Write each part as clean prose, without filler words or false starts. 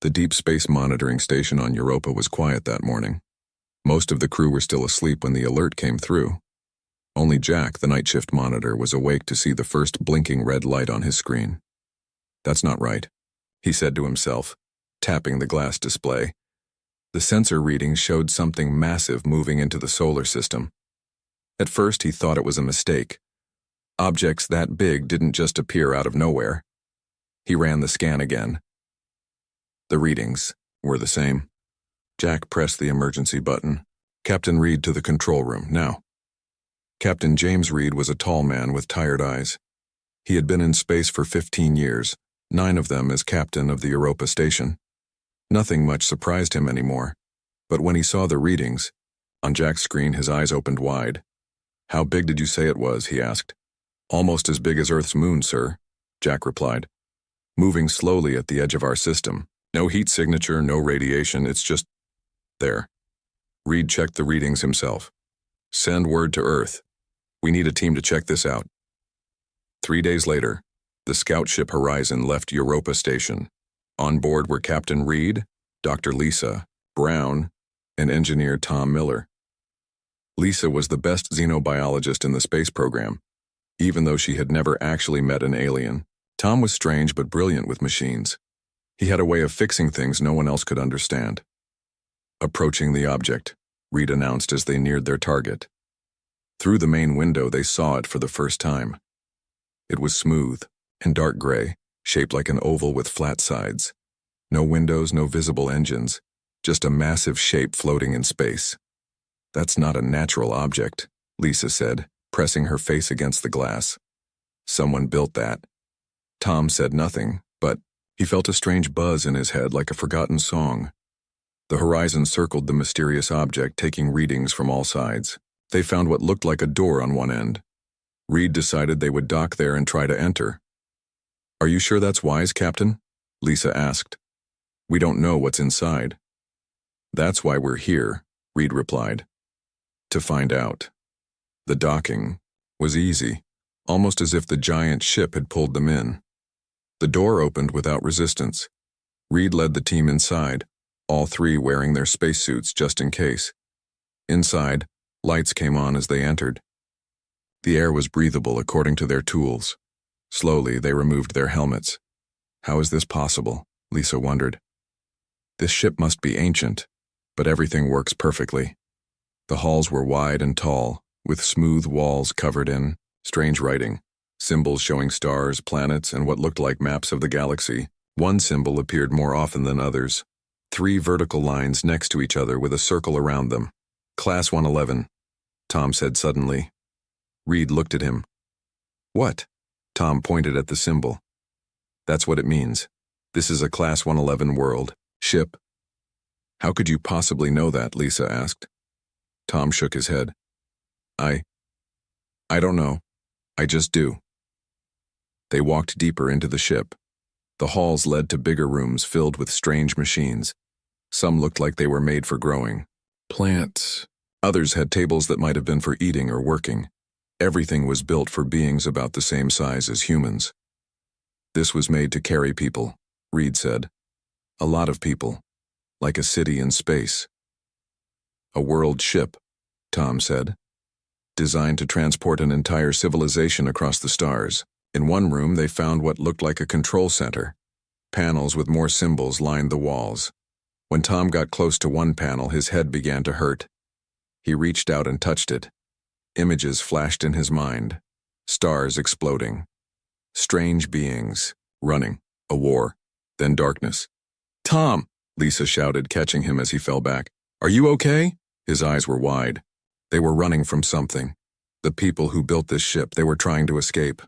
The deep space monitoring station on Europa was quiet that morning. Most of the crew were still asleep when the alert came through. Only Jack, the night shift monitor, was awake to see the first blinking red light on his screen. "That's not right," he said to himself, tapping the glass display. The sensor readings showed something massive moving into the solar system. At first he thought it was a mistake. Objects that big didn't just appear out of nowhere. He ran the scan again. The readings were the same. Jack pressed the emergency button. "Captain Reed to the control room, now." Captain James Reed was a tall man with tired eyes. He had been in space for 15 years, 9 of them as captain of the Europa station. Nothing much surprised him anymore. But when he saw the readings, on Jack's screen his eyes opened wide. "How big did you say it was?" he asked. "Almost as big as Earth's moon, sir," Jack replied. "Moving slowly at the edge of our system. No heat signature, no radiation, it's just there." Reed checked the readings himself. "Send word to Earth. We need a team to check this out." 3 days later, the scout ship Horizon left Europa Station. On board were Captain Reed, Dr. Lisa, Brown, and engineer Tom Miller. Lisa was the best xenobiologist in the space program, even though she had never actually met an alien. Tom was strange but brilliant with machines. He had a way of fixing things no one else could understand. "Approaching the object," Reed announced as they neared their target. Through the main window they saw it for the first time. It was smooth and dark gray, shaped like an oval with flat sides. No windows, no visible engines, just a massive shape floating in space. "That's not a natural object," Lisa said, pressing her face against the glass. "Someone built that." Tom said nothing, but he felt a strange buzz in his head like a forgotten song. The Horizon circled the mysterious object, taking readings from all sides. They found what looked like a door on one end. Reed decided they would dock there and try to enter. "Are you sure that's wise, Captain?" Lisa asked. "We don't know what's inside." "That's why we're here," Reed replied. "To find out." The docking was easy, almost as if the giant ship had pulled them in. The door opened without resistance. Reed led the team inside, all 3 wearing their spacesuits just in case. Inside, lights came on as they entered. The air was breathable according to their tools. Slowly, they removed their helmets. "How is this possible?" Lisa wondered. "This ship must be ancient, but everything works perfectly." The halls were wide and tall, with smooth walls covered in strange writing, symbols showing stars, planets, and what looked like maps of the galaxy. One symbol appeared more often than others. 3 vertical lines next to each other with a circle around them. "Class-111, Tom said suddenly. Reed looked at him. "What?" Tom pointed at the symbol. "That's what it means. This is a Class-111 world. Ship." "How could you possibly know that?" Lisa asked. Tom shook his head. I don't know. I just do." They walked deeper into the ship. The halls led to bigger rooms filled with strange machines. Some looked like they were made for growing plants. Others had tables that might have been for eating or working. Everything was built for beings about the same size as humans. "This was made to carry people," Reed said. "A lot of people, like a city in space." "A world ship," Tom said. "Designed to transport an entire civilization across the stars." In one room they found what looked like a control center. Panels with more symbols lined the walls. When Tom got close to one panel, his head began to hurt. He reached out and touched it. Images flashed in his mind. Stars exploding. Strange beings running. A war. Then darkness. "Tom!" Lisa shouted, catching him as he fell back. "Are you okay?" His eyes were wide. They were running from something. The people who built this ship, they were trying to escape.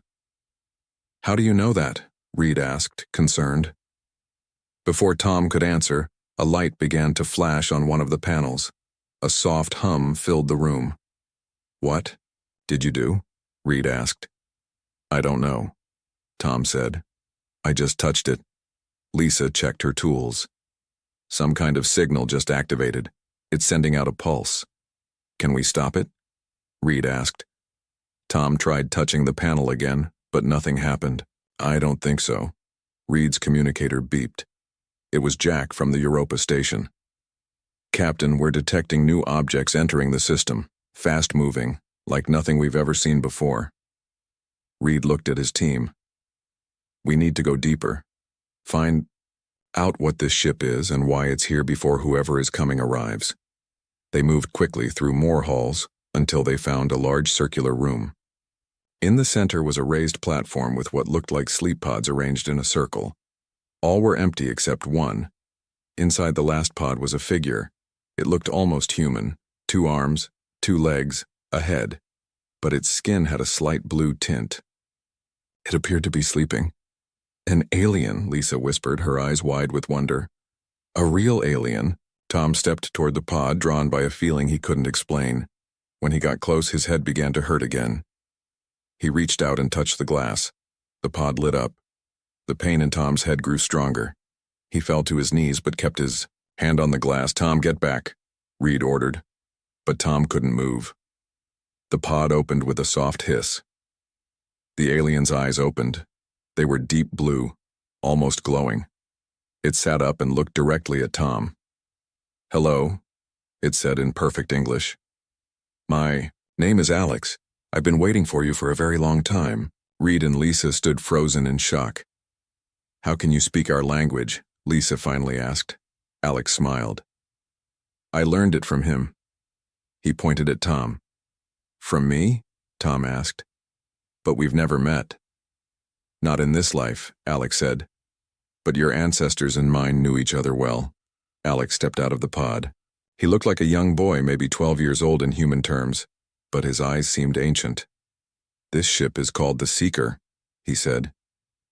"How do you know that?" Reed asked, concerned. Before Tom could answer, a light began to flash on one of the panels. A soft hum filled the room. "What did you do?" Reed asked. "I don't know," Tom said. "I just touched it." Lisa checked her tools. "Some kind of signal just activated. It's sending out a pulse." "Can we stop it?" Reed asked. Tom tried touching the panel again, but nothing happened. "I don't think so." Reed's communicator beeped. It was Jack from the Europa station. "Captain, we're detecting new objects entering the system, fast-moving, like nothing we've ever seen before." Reed looked at his team. "We need to go deeper. Find out what this ship is and why it's here before whoever is coming arrives." They moved quickly through more halls until they found a large circular room. In the center was a raised platform with what looked like sleep pods arranged in a circle. All were empty except one. Inside the last pod was a figure. It looked almost human, 2 arms, 2 legs, a head, but its skin had a slight blue tint. It appeared to be sleeping. "An alien," Lisa whispered, her eyes wide with wonder. "A real alien." Tom stepped toward the pod, drawn by a feeling he couldn't explain. When he got close, his head began to hurt again. He reached out and touched the glass. The pod lit up. The pain in Tom's head grew stronger. He fell to his knees but kept his hand on the glass. "Tom, get back," Reed ordered. But Tom couldn't move. The pod opened with a soft hiss. The alien's eyes opened. They were deep blue, almost glowing. It sat up and looked directly at Tom. "Hello," it said in perfect English. "My name is Alex. I've been waiting for you for a very long time." Reed and Lisa stood frozen in shock. "How can you speak our language?" Lisa finally asked. Alex smiled. "I learned it from him." He pointed at Tom. "From me?" Tom asked. "But we've never met." "Not in this life," Alex said. "But your ancestors and mine knew each other well." Alex stepped out of the pod. He looked like a young boy, maybe 12 years old in human terms, but his eyes seemed ancient. "This ship is called the Seeker," he said.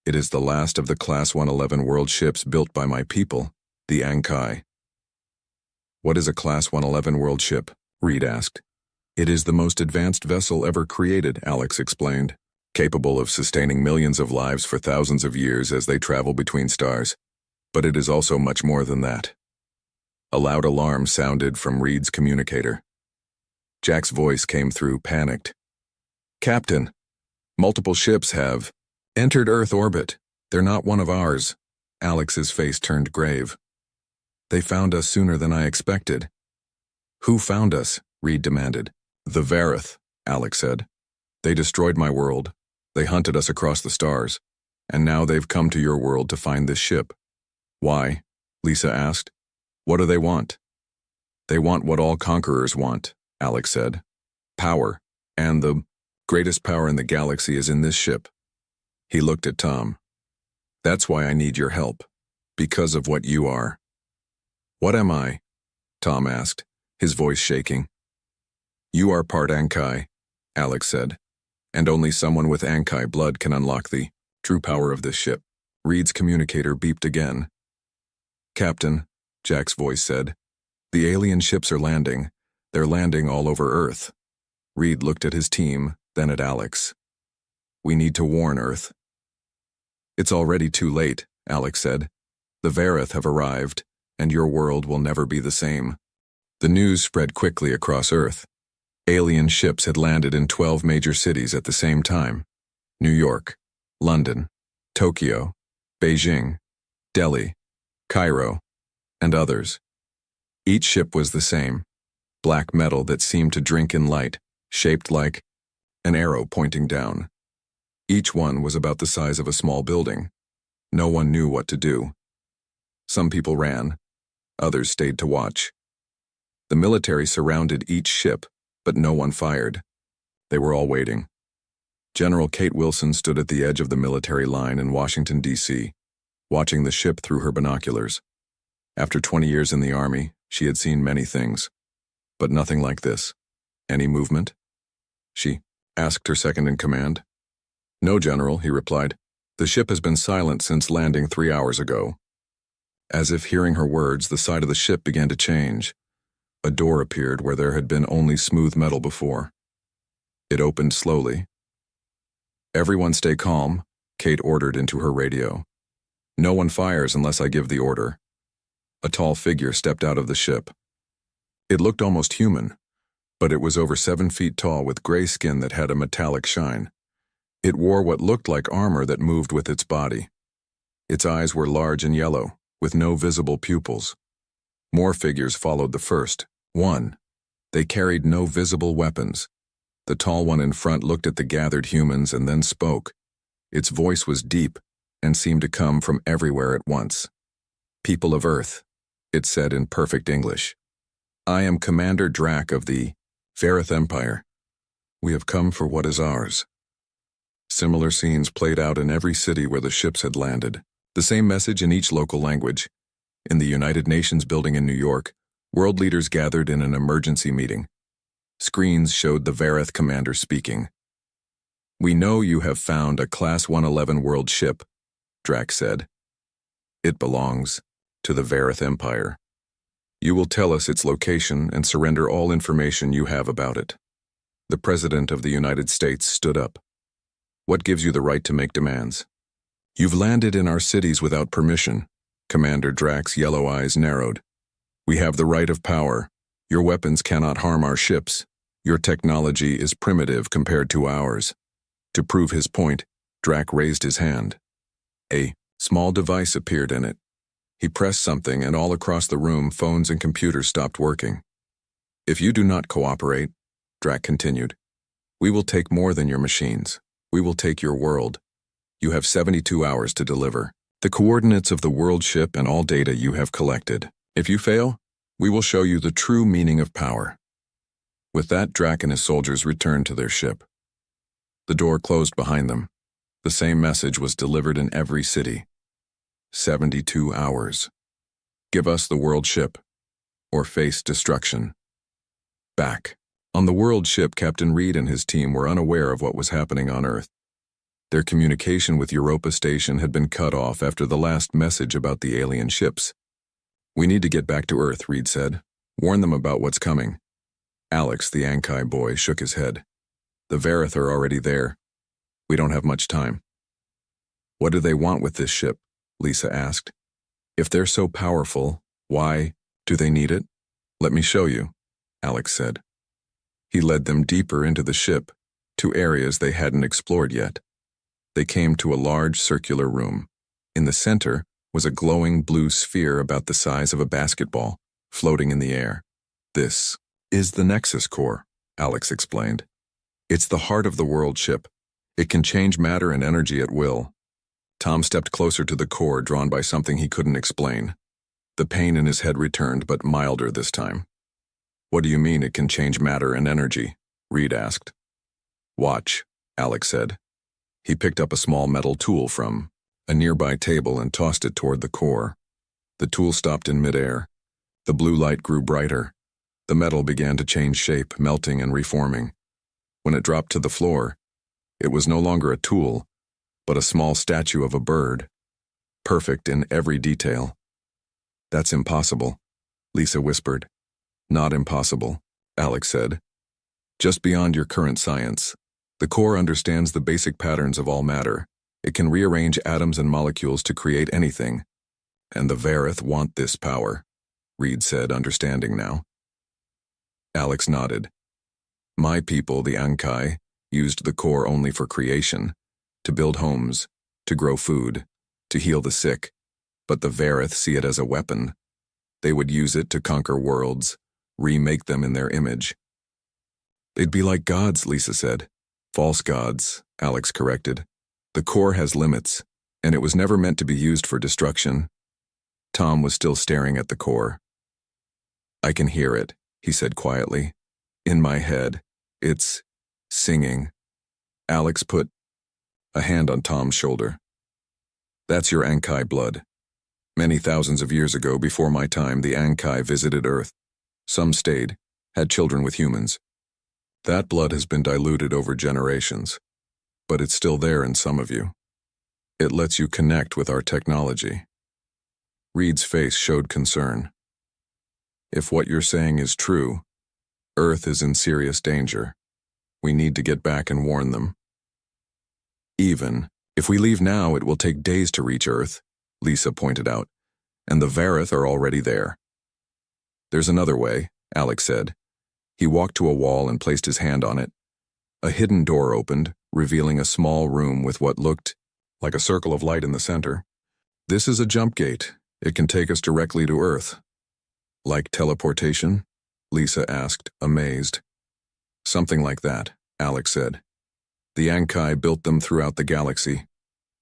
"It is the last of the Class-111 world ships built by my people, the Ankai." "What is a Class-111 world ship?" Reed asked. "It is the most advanced vessel ever created," Alex explained, "capable of sustaining millions of lives for thousands of years as they travel between stars. But it is also much more than that." A loud alarm sounded from Reed's communicator. Jack's voice came through, panicked. "Captain, multiple ships have entered Earth orbit. They're not one of ours." Alex's face turned grave. "They found us sooner than I expected." "Who found us?" Reed demanded. "The Vareth," Alex said. "They destroyed my world. They hunted us across the stars. And now they've come to your world to find this ship." "Why?" Lisa asked. "What do they want?" "They want what all conquerors want," Alex said. "Power. And the greatest power in the galaxy is in this ship." He looked at Tom. "That's why I need your help. Because of what you are." "What am I?" Tom asked, his voice shaking. "You are part Ankai," Alex said. "And only someone with Ankai blood can unlock the true power of this ship." Reed's communicator beeped again. "Captain," Jack's voice said, "the alien ships are landing. They're landing all over Earth." Reed looked at his team, then at Alex. "We need to warn Earth." "It's already too late," Alex said. "The Vareth have arrived, and your world will never be the same." The news spread quickly across Earth. Alien ships had landed in 12 major cities at the same time: New York, London, Tokyo, Beijing, Delhi, Cairo, and others. Each ship was the same: black metal that seemed to drink in light, shaped like an arrow pointing down. Each one was about the size of a small building. No one knew what to do. Some people ran. Others stayed to watch. The military surrounded each ship, but no one fired. They were all waiting. General Kate Wilson stood at the edge of the military line in Washington, D.C., watching the ship through her binoculars. After 20 years in the Army, she had seen many things, but nothing like this. "Any movement?" she asked her second-in-command. "No, General," he replied. "The ship has been silent since landing 3 hours ago." As if hearing her words, the side of the ship began to change. A door appeared where there had been only smooth metal before. It opened slowly. "Everyone stay calm," Kate ordered into her radio. "No one fires unless I give the order." A tall figure stepped out of the ship. It looked almost human, but it was over 7 feet tall with gray skin that had a metallic shine. It wore what looked like armor that moved with its body. Its eyes were large and yellow, with no visible pupils. More figures followed the first. 1. They carried no visible weapons. The tall one in front looked at the gathered humans and then spoke. Its voice was deep and seemed to come from everywhere at once. "People of Earth," it said in perfect English. "I am Commander Drac of the Vareth Empire. We have come for what is ours." Similar scenes played out in every city where the ships had landed. The same message in each local language. In the United Nations building in New York, world leaders gathered in an emergency meeting. Screens showed the Vareth commander speaking. "We know you have found a Class-111 world ship," Drac said. "It belongs to the Vareth Empire. You will tell us its location and surrender all information you have about it." The President of the United States stood up. "What gives you the right to make demands?" "You've landed in our cities without permission." Commander Drac's yellow eyes narrowed. "We have the right of power. Your weapons cannot harm our ships. Your technology is primitive compared to ours." To prove his point, Drac raised his hand. A small device appeared in it. He pressed something and all across the room phones and computers stopped working. "If you do not cooperate," Drac continued, "we will take more than your machines. We will take your world. You have 72 hours to deliver the coordinates of the world ship and all data you have collected. If you fail, we will show you the true meaning of power." With that, Drac and his soldiers returned to their ship. The door closed behind them. The same message was delivered in every city. 72 hours. Give us the world ship, or face destruction. Back on the world ship, Captain Reed and his team were unaware of what was happening on Earth. Their communication with Europa Station had been cut off after the last message about the alien ships. "We need to get back to Earth," Reed said. "Warn them about what's coming." Alex, the Ankai boy, shook his head. "The Vareth are already there. We don't have much time." "What do they want with this ship?" Lisa asked. "If they're so powerful, why do they need it?" "Let me show you," Alex said. He led them deeper into the ship, to areas they hadn't explored yet. They came to a large circular room. In the center was a glowing blue sphere about the size of a basketball, floating in the air. "This is the Nexus Core," Alex explained. "It's the heart of the world ship. It can change matter and energy at will." Tom stepped closer to the core, drawn by something he couldn't explain. The pain in his head returned, but milder this time. "What do you mean it can change matter and energy?" Reed asked. "Watch," Alex said. He picked up a small metal tool from a nearby table and tossed it toward the core. The tool stopped in midair. The blue light grew brighter. The metal began to change shape, melting and reforming. When it dropped to the floor, it was no longer a tool, but a small statue of a bird, perfect in every detail. "That's impossible," Lisa whispered. "Not impossible," Alex said. "Just beyond your current science. The core understands the basic patterns of all matter. It can rearrange atoms and molecules to create anything. And the Vareth want this power," Reed said, understanding now. Alex nodded. "My people, the Ankai, used the core only for creation, to build homes, to grow food, to heal the sick, but the Vareth see it as a weapon. They would use it to conquer worlds, remake them in their image." "They'd be like gods," Lisa said. "False gods," Alex corrected. "The core has limits, and it was never meant to be used for destruction." Tom was still staring at the core. "I can hear it," he said quietly. "In my head. It's singing." Alex put a hand on Tom's shoulder. "That's your Ankai blood. Many thousands of years ago, before my time, the Ankai visited Earth. Some stayed, had children with humans. That blood has been diluted over generations, but it's still there in some of you. It lets you connect with our technology." Reed's face showed concern. "If what you're saying is true, Earth is in serious danger. We need to get back and warn them." "Even if we leave now, it will take days to reach Earth," Lisa pointed out, "and the Vareth are already there." "There's another way," Alex said. He walked to a wall and placed his hand on it. A hidden door opened, revealing a small room with what looked like a circle of light in the center. "This is a jump gate. It can take us directly to Earth. Like teleportation? Lisa asked, amazed. Something like that, Alex said. The Ankai built them throughout the galaxy.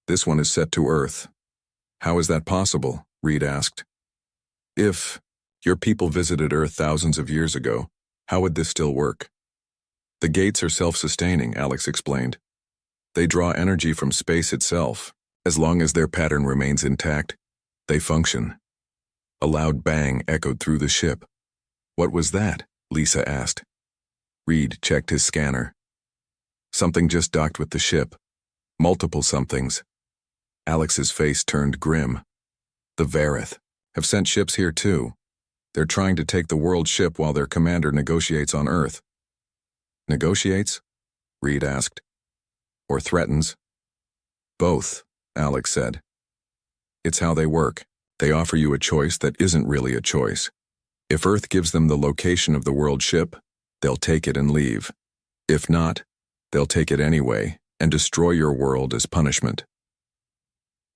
This one is set to Earth. How is that possible? Reed asked. If your people visited Earth thousands of years ago, how would this still work? The gates are self-sustaining, Alex explained. They draw energy from space itself. As long as their pattern remains intact, they function. A loud bang echoed through the ship. What was that? Lisa asked. Reed checked his scanner. Something just docked with the ship. Multiple somethings. Alex's face turned grim. The Vareth have sent ships here too. They're trying to take the world ship while their commander negotiates on Earth. Negotiates? Reed asked. Or threatens? Both, Alex said. It's how they work. They offer you a choice that isn't really a choice. If Earth gives them the location of the world ship, they'll take it and leave. If not, they'll take it anyway and destroy your world as punishment.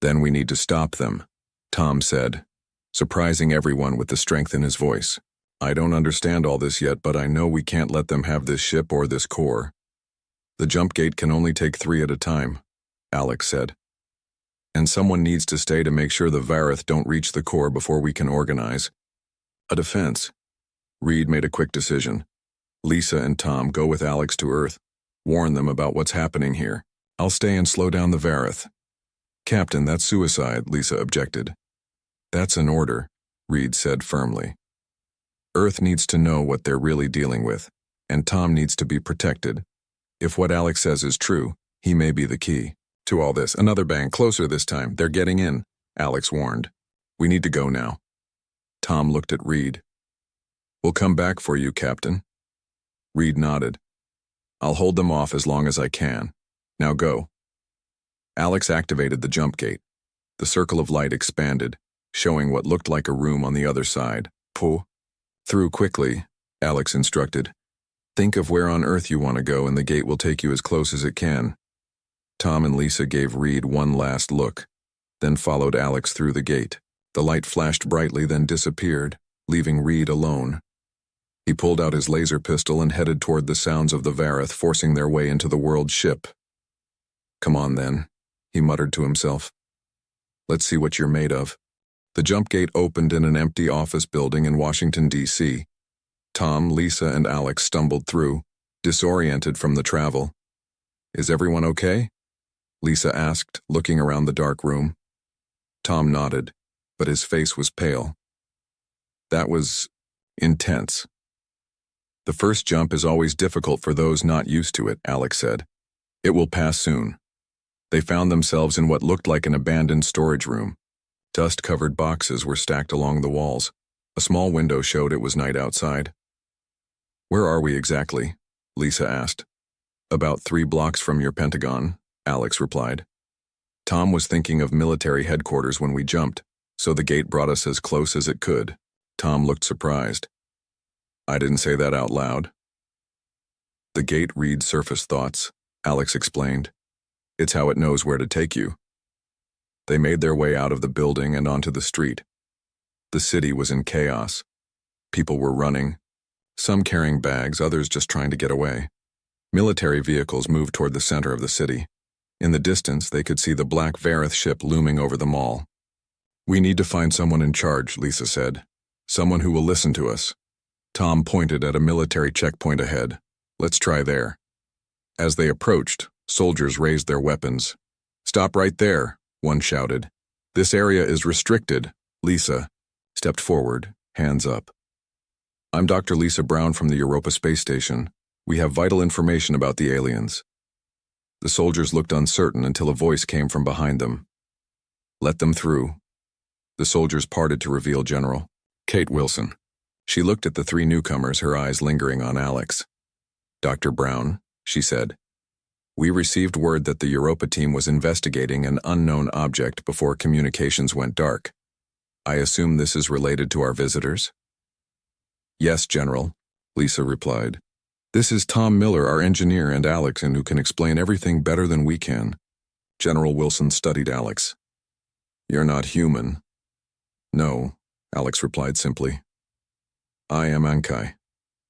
Then we need to stop them, Tom said, surprising everyone with the strength in his voice. I don't understand all this yet, but I know we can't let them have this ship or this core. The jump gate can only take 3 at a time, Alex said. And someone needs to stay to make sure the Vareth don't reach the core before we can organize a defense. Reed made a quick decision. Lisa and Tom go with Alex to Earth. Warn them about what's happening here. I'll stay and slow down the Vareth. Captain, that's suicide, Lisa objected. That's an order, Reed said firmly. Earth needs to know what they're really dealing with, and Tom needs to be protected. If what Alex says is true, he may be the key to all this. Another bang, closer this time. They're getting in, Alex warned. We need to go now. Tom looked at Reed. We'll come back for you, Captain. Reed nodded. I'll hold them off as long as I can. Now go. Alex activated the jump gate. The circle of light expanded, showing what looked like a room on the other side. Pull through quickly, Alex instructed. Think of where on Earth you want to go and the gate will take you as close as it can. Tom and Lisa gave Reed one last look, then followed Alex through the gate. The light flashed brightly, then disappeared, leaving Reed alone. He pulled out his laser pistol and headed toward the sounds of the Vareth forcing their way into the world ship. Come on then, he muttered to himself. Let's see what you're made of. The jump gate opened in an empty office building in Washington, D.C. Tom, Lisa, and Alex stumbled through, disoriented from the travel. Is everyone okay? Lisa asked, looking around the dark room. Tom nodded, but his face was pale. That was intense. The first jump is always difficult for those not used to it, Alex said. It will pass soon. They found themselves in what looked like an abandoned storage room. Dust-covered boxes were stacked along the walls. A small window showed it was night outside. Where are we exactly? Lisa asked. About 3 blocks from your Pentagon, Alex replied. Tom was thinking of military headquarters when we jumped, so the gate brought us as close as it could. Tom looked surprised. I didn't say that out loud. The gate reads surface thoughts, Alex explained. It's how it knows where to take you. They made their way out of the building and onto the street. The city was in chaos. People were running, some carrying bags, others just trying to get away. Military vehicles moved toward the center of the city. In the distance, they could see the black Vareth ship looming over the mall. We need to find someone in charge, Lisa said. Someone who will listen to us. Tom pointed at a military checkpoint ahead. Let's try there. As they approached, soldiers raised their weapons. Stop right there, one shouted. This area is restricted. Lisa stepped forward, hands up. I'm Dr. Lisa Brown from the Europa Space Station. We have vital information about the aliens. The soldiers looked uncertain until a voice came from behind them. Let them through. The soldiers parted to reveal General Kate Wilson. She looked at the 3 newcomers, her eyes lingering on Alex. Dr. Brown, she said, we received word that the Europa team was investigating an unknown object before communications went dark. I assume this is related to our visitors? Yes, General, Lisa replied. This is Tom Miller, our engineer, and Alex, and who can explain everything better than we can. General Wilson studied Alex. You're not human. No, Alex replied simply. I am Ankai,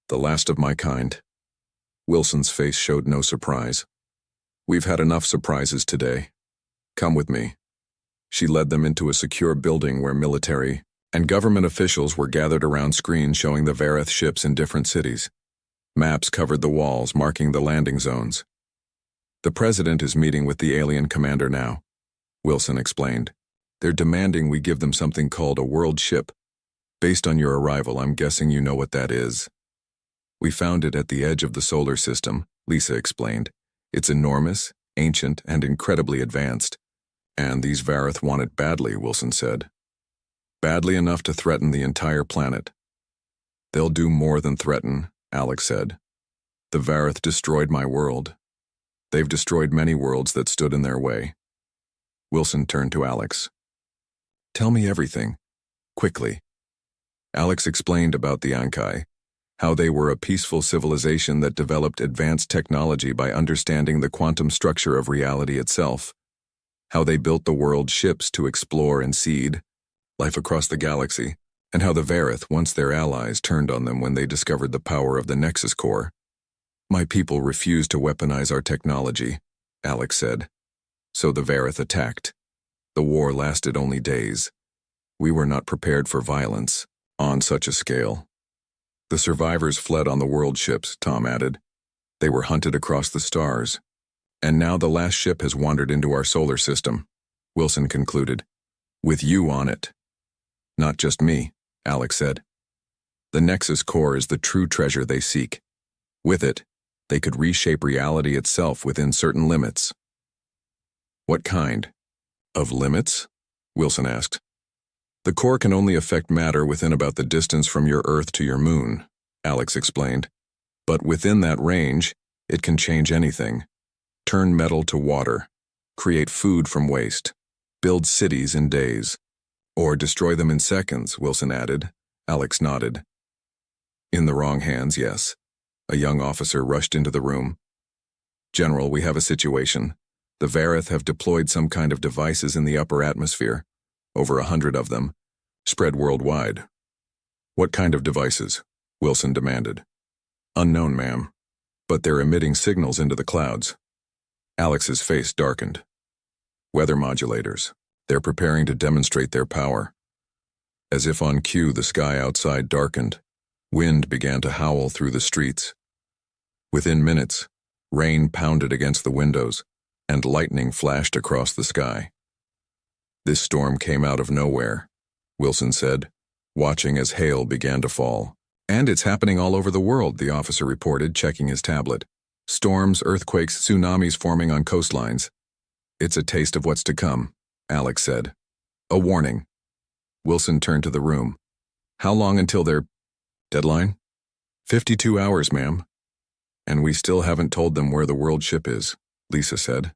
the last of my kind. Wilson's face showed no surprise. We've had enough surprises today. Come with me. She led them into a secure building where military and government officials were gathered around screens showing the Vareth ships in different cities. Maps covered the walls, marking the landing zones. The president is meeting with the alien commander now, Wilson explained. They're demanding we give them something called a world ship. Based on your arrival, I'm guessing you know what that is. We found it at the edge of the solar system, Lisa explained. It's enormous, ancient, and incredibly advanced. And these Vareth want it badly, Wilson said. Badly enough to threaten the entire planet. They'll do more than threaten, Alex said. The Vareth destroyed my world. They've destroyed many worlds that stood in their way. Wilson turned to Alex. Tell me everything, quickly. Alex explained about the Ankai, how they were a peaceful civilization that developed advanced technology by understanding the quantum structure of reality itself, how they built the world's ships to explore and seed life across the galaxy, and how the Vareth, once their allies, turned on them when they discovered the power of the Nexus core. My people refused to weaponize our technology, Alex said. So the Vareth attacked. The war lasted only days. We were not prepared for violence on such a scale. The survivors fled on the world ships, Tom added. They were hunted across the stars. And now the last ship has wandered into our solar system, Wilson concluded. With you on it. Not just me, Alex said. The Nexus core is the true treasure they seek. With it, they could reshape reality itself within certain limits. What kind of limits? Wilson asked. The core can only affect matter within about the distance from your Earth to your moon, Alex explained. But within that range, it can change anything. Turn metal to water, create food from waste, build cities in days, or destroy them in seconds, Wilson added. Alex nodded. In the wrong hands, yes. A young officer rushed into the room. General, we have a situation. The Vareth have deployed some kind of devices in the upper atmosphere, over 100 of them, spread worldwide. What kind of devices? Wilson demanded. Unknown, ma'am, but they're emitting signals into the clouds. Alex's face darkened. Weather modulators. They're preparing to demonstrate their power. As if on cue, the sky outside darkened. Wind began to howl through the streets. Within minutes, rain pounded against the windows, and lightning flashed across the sky. This storm came out of nowhere, Wilson said, watching as hail began to fall. And it's happening all over the world, the officer reported, checking his tablet. Storms, earthquakes, tsunamis forming on coastlines. It's a taste of what's to come, Alex said. A warning. Wilson turned to the room. How long until their deadline? 52 hours, ma'am. And we still haven't told them where the world ship is, Lisa said.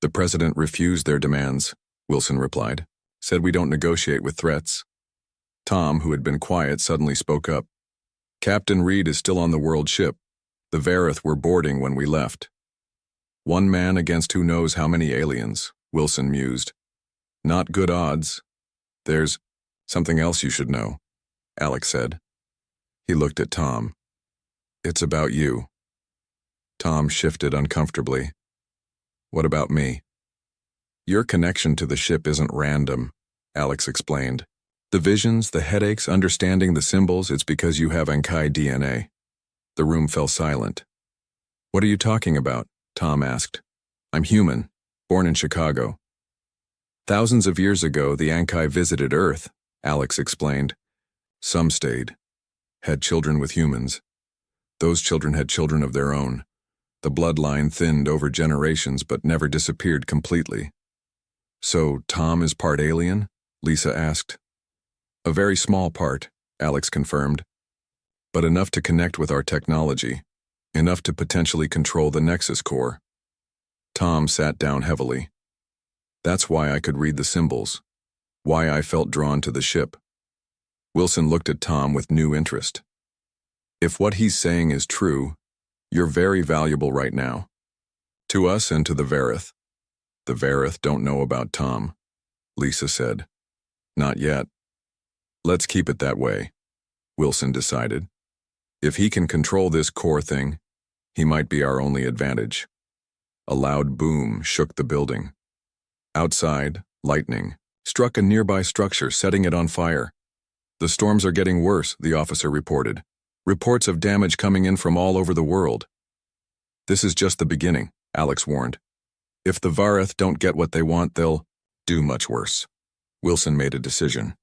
The president refused their demands, Wilson replied. Said we don't negotiate with threats. Tom, who had been quiet, suddenly spoke up. Captain Reed is still on the world ship. The Vareth were boarding when we left. One man against who knows how many aliens, Wilson mused. Not good odds. There's something else you should know, Alex said. He looked at Tom. It's about you. Tom shifted uncomfortably. What about me? Your connection to the ship isn't random, Alex explained. The visions, the headaches, understanding the symbols, it's because you have Ankai DNA. The room fell silent. What are you talking about? Tom asked. I'm human, born in Chicago. Thousands of years ago, the Ankai visited Earth, Alex explained. Some stayed, had children with humans. Those children had children of their own. The bloodline thinned over generations but never disappeared completely. So, Tom is part alien? Lisa asked. A very small part, Alex confirmed. But enough to connect with our technology. Enough to potentially control the Nexus core. Tom sat down heavily. That's why I could read the symbols. Why I felt drawn to the ship. Wilson looked at Tom with new interest. If what he's saying is true, you're very valuable right now. To us and to the Vareth. The Vareth don't know about Tom, Lisa said. Not yet. Let's keep it that way, Wilson decided. If he can control this core thing, he might be our only advantage. A loud boom shook the building. Outside, lightning struck a nearby structure, setting it on fire. The storms are getting worse, the officer reported. Reports of damage coming in from all over the world. This is just the beginning, Alex warned. If the Vareth don't get what they want, they'll do much worse. Wilson made a decision.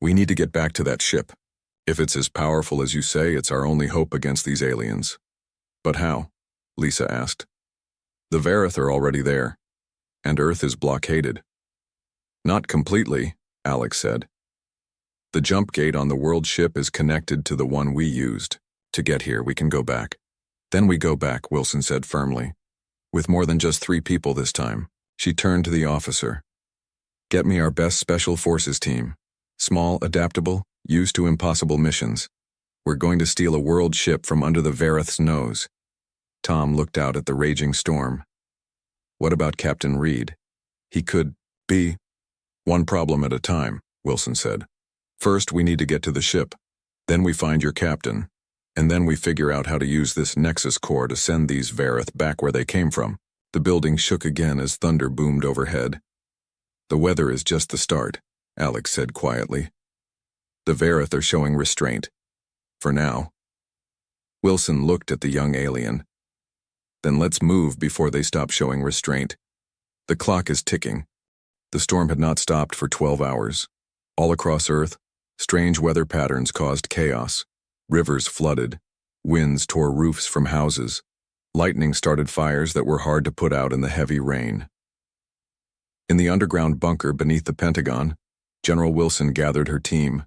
We need to get back to that ship. If it's as powerful as you say, it's our only hope against these aliens. But how? Lisa asked. The Vareth are already there, and Earth is blockaded. Not completely, Alex said. The jump gate on the world ship is connected to the one we used. To get here, we can go back. Then we go back, Wilson said firmly. With more than just 3 people this time. She turned to the officer. Get me our best special forces team. Small, adaptable, used to impossible missions. We're going to steal a world ship from under the Vareth's nose. Tom looked out at the raging storm. What about Captain Reed? He could be. One problem at a time, Wilson said. First, we need to get to the ship. Then we find your captain. And then we figure out how to use this Nexus core to send these Vareth back where they came from. The building shook again as thunder boomed overhead. The weather is just the start, Alex said quietly. The Vareth are showing restraint. For now. Wilson looked at the young alien. Then let's move before they stop showing restraint. The clock is ticking. The storm had not stopped for 12 hours. All across Earth, strange weather patterns caused chaos. Rivers flooded. Winds tore roofs from houses. Lightning started fires that were hard to put out in the heavy rain. In the underground bunker beneath the Pentagon, General Wilson gathered her team.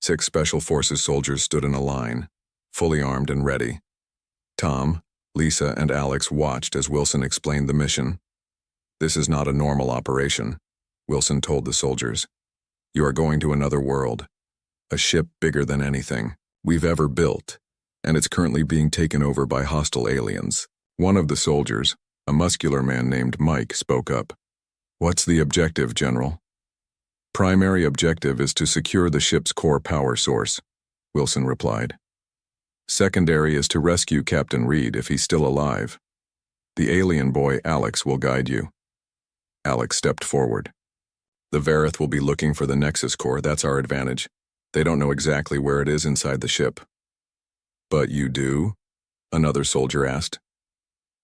6 Special Forces soldiers stood in a line, fully armed and ready. Tom, Lisa, and Alex watched as Wilson explained the mission. This is not a normal operation, Wilson told the soldiers. You are going to another world. A ship bigger than anything we've ever built, and it's currently being taken over by hostile aliens. One of the soldiers, a muscular man named Mike, spoke up. What's the objective, General? Primary objective is to secure the ship's core power source, Wilson replied. Secondary is to rescue Captain Reed if he's still alive. The alien boy, Alex, will guide you. Alex stepped forward. The Vareth will be looking for the Nexus core, that's our advantage. They don't know exactly where it is inside the ship. But you do? Another soldier asked.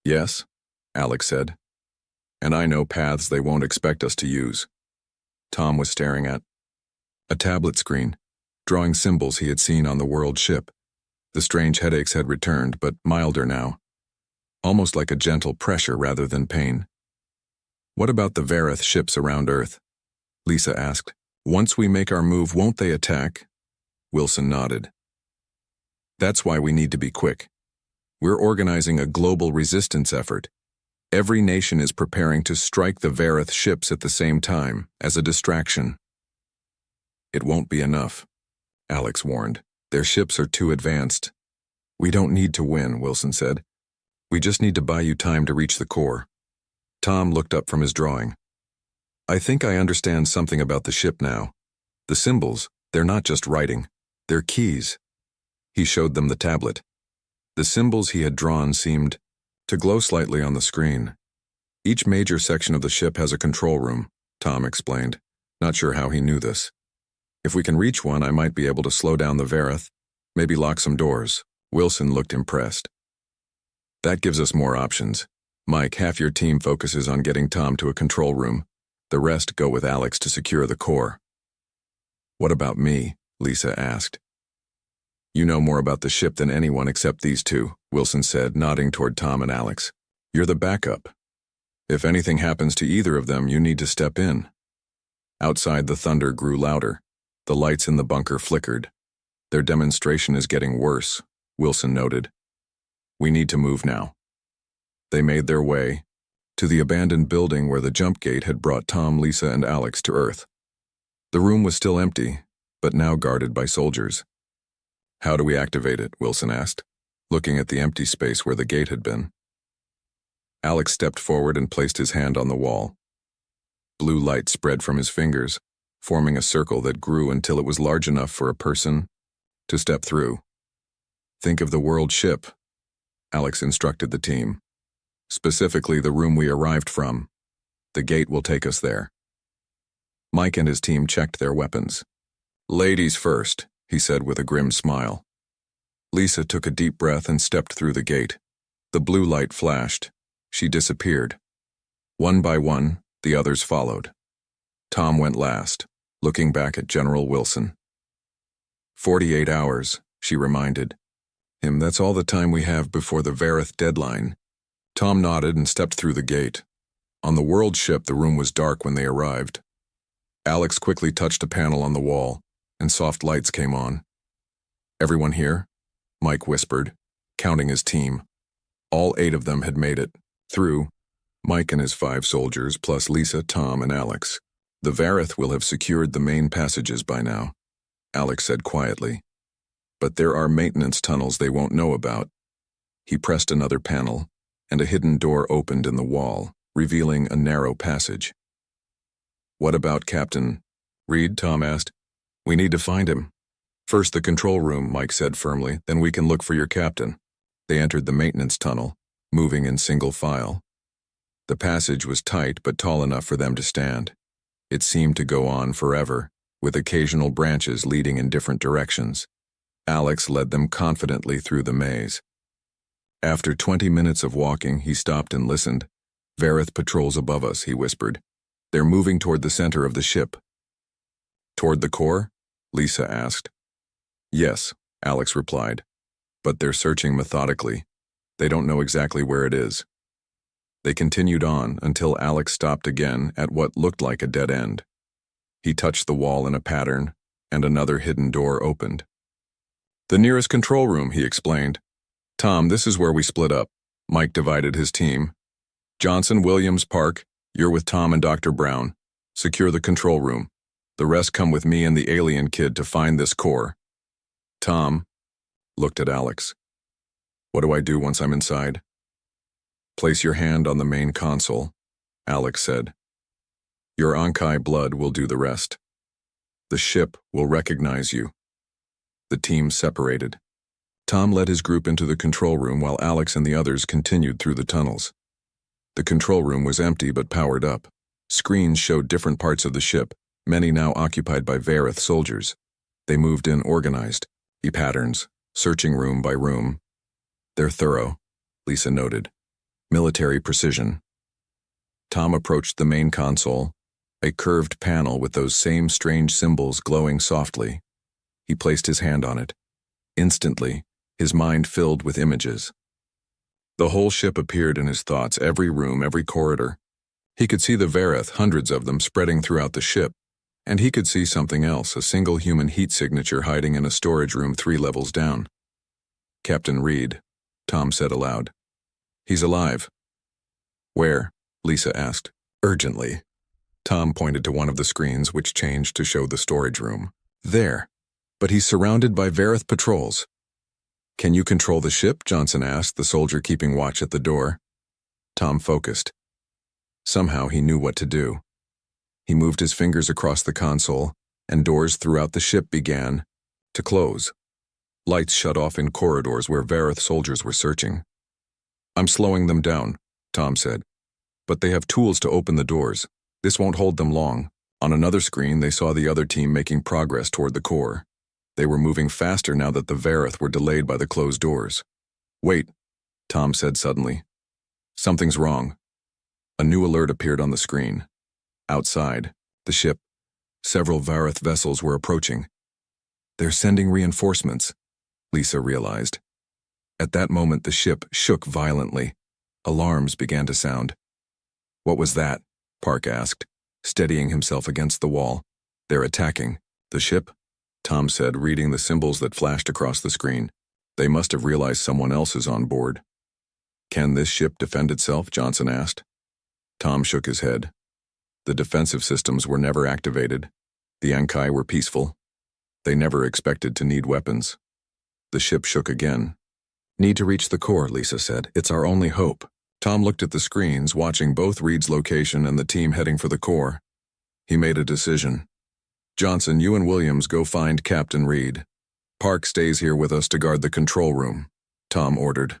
Yes, Alex said. And I know paths they won't expect us to use. Tom was staring at a tablet screen, drawing symbols he had seen on the world ship. The strange headaches had returned, but milder now. Almost like a gentle pressure rather than pain. What about the Vareth ships around Earth? Lisa asked. Once we make our move, won't they attack? Wilson nodded. That's why we need to be quick. We're organizing a global resistance effort. Every nation is preparing to strike the Vareth ships at the same time, as a distraction. It won't be enough, Alex warned. Their ships are too advanced. We don't need to win, Wilson said. We just need to buy you time to reach the core. Tom looked up from his drawing. I think I understand something about the ship now. The symbols, they're not just writing. They're keys. He showed them the tablet. The symbols he had drawn seemed to glow slightly on the screen. Each major section of the ship has a control room, Tom explained, not sure how he knew this. If we can reach one, I might be able to slow down the Vareth, maybe lock some doors. Wilson looked impressed. That gives us more options. Mike, half your team focuses on getting Tom to a control room. The rest go with Alex to secure the core. What about me? Lisa asked. You know more about the ship than anyone except these 2, Wilson said, nodding toward Tom and Alex. You're the backup. If anything happens to either of them, you need to step in. Outside, the thunder grew louder. The lights in the bunker flickered. Their demonstration is getting worse, Wilson noted. We need to move now. They made their way to the abandoned building where the jump gate had brought Tom, Lisa, and Alex to Earth. The room was still empty, but now guarded by soldiers. How do we activate it? Wilson asked, looking at the empty space where the gate had been. Alex stepped forward and placed his hand on the wall. Blue light spread from his fingers. forming a circle that grew until it was large enough for a person to step through. Think of the world ship, Alex instructed the team. Specifically the room we arrived from. The gate will take us there. Mike and his team checked their weapons. Ladies first, he said with a grim smile. Lisa took a deep breath and stepped through the gate. The blue light flashed. She disappeared. One by one, the others followed. Tom went last, looking back at General Wilson. 48 hours, she reminded him. That's all the time we have before the Vareth deadline. Tom nodded and stepped through the gate. On the world ship, the room was dark when they arrived. Alex quickly touched a panel on the wall, and soft lights came on. Everyone here? Mike whispered, counting his team. All 8 of them had made it through. Mike and his 5 soldiers, plus Lisa, Tom, and Alex. The Vareth will have secured the main passages by now, Alex said quietly. But there are maintenance tunnels they won't know about. He pressed another panel, and a hidden door opened in the wall, revealing a narrow passage. What about Captain Reed? Tom asked. We need to find him. First the control room, Mike said firmly, then we can look for your captain. They entered the maintenance tunnel, moving in single file. The passage was tight but tall enough for them to stand. It seemed to go on forever, with occasional branches leading in different directions. Alex led them confidently through the maze. After 20 minutes of walking, he stopped and listened. Vareth patrols above us, he whispered. They're moving toward the center of the ship. Toward the core? Lisa asked. Yes, Alex replied. But they're searching methodically. They don't know exactly where it is. They continued on until Alex stopped again at what looked like a dead end. He touched the wall in a pattern, and another hidden door opened. The nearest control room, he explained. Tom, this is where we split up. Mike divided his team. Johnson, Williams, Park, you're with Tom and Dr. Brown. Secure the control room. The rest come with me and the alien kid to find this core. Tom looked at Alex. What do I do once I'm inside? Place your hand on the main console, Alex said. Your Ankai blood will do the rest. The ship will recognize you. The team separated. Tom led his group into the control room while Alex and the others continued through the tunnels. The control room was empty but powered up. Screens showed different parts of the ship, many now occupied by Vareth soldiers. They moved in organized, patterns, searching room by room. They're thorough, Lisa noted. Military precision. Tom approached the main console, a curved panel with those same strange symbols glowing softly. He placed his hand on it. Instantly, his mind filled with images. The whole ship appeared in his thoughts, every room, every corridor. He could see the Vareth, hundreds of them spreading throughout the ship, and he could see something else, a single human heat signature hiding in a storage room 3 levels down. Captain Reed, Tom said aloud. He's alive. Where? Lisa asked, urgently. Tom pointed to one of the screens which changed to show the storage room. There. But he's surrounded by Vareth patrols. Can you control the ship? Johnson asked, the soldier keeping watch at the door. Tom focused. Somehow he knew what to do. He moved his fingers across the console, and doors throughout the ship began to close. Lights shut off in corridors where Vareth soldiers were searching. I'm slowing them down, Tom said. But they have tools to open the doors. This won't hold them long. On another screen, they saw the other team making progress toward the core. They were moving faster now that the Vareth were delayed by the closed doors. Wait, Tom said suddenly. Something's wrong. A new alert appeared on the screen. Outside, the ship, several Vareth vessels were approaching. They're sending reinforcements, Lisa realized. At that moment, the ship shook violently. Alarms began to sound. What was that? Park asked, steadying himself against the wall. They're attacking. The ship? Tom said, reading the symbols that flashed across the screen. They must have realized someone else is on board. Can this ship defend itself? Johnson asked. Tom shook his head. The defensive systems were never activated. The Ankai were peaceful. They never expected to need weapons. The ship shook again. Need to reach the core, Lisa said. It's our only hope. Tom looked at the screens, watching both Reed's location and the team heading for the core. He made a decision. Johnson, you and Williams go find Captain Reed. Park stays here with us to guard the control room, Tom ordered.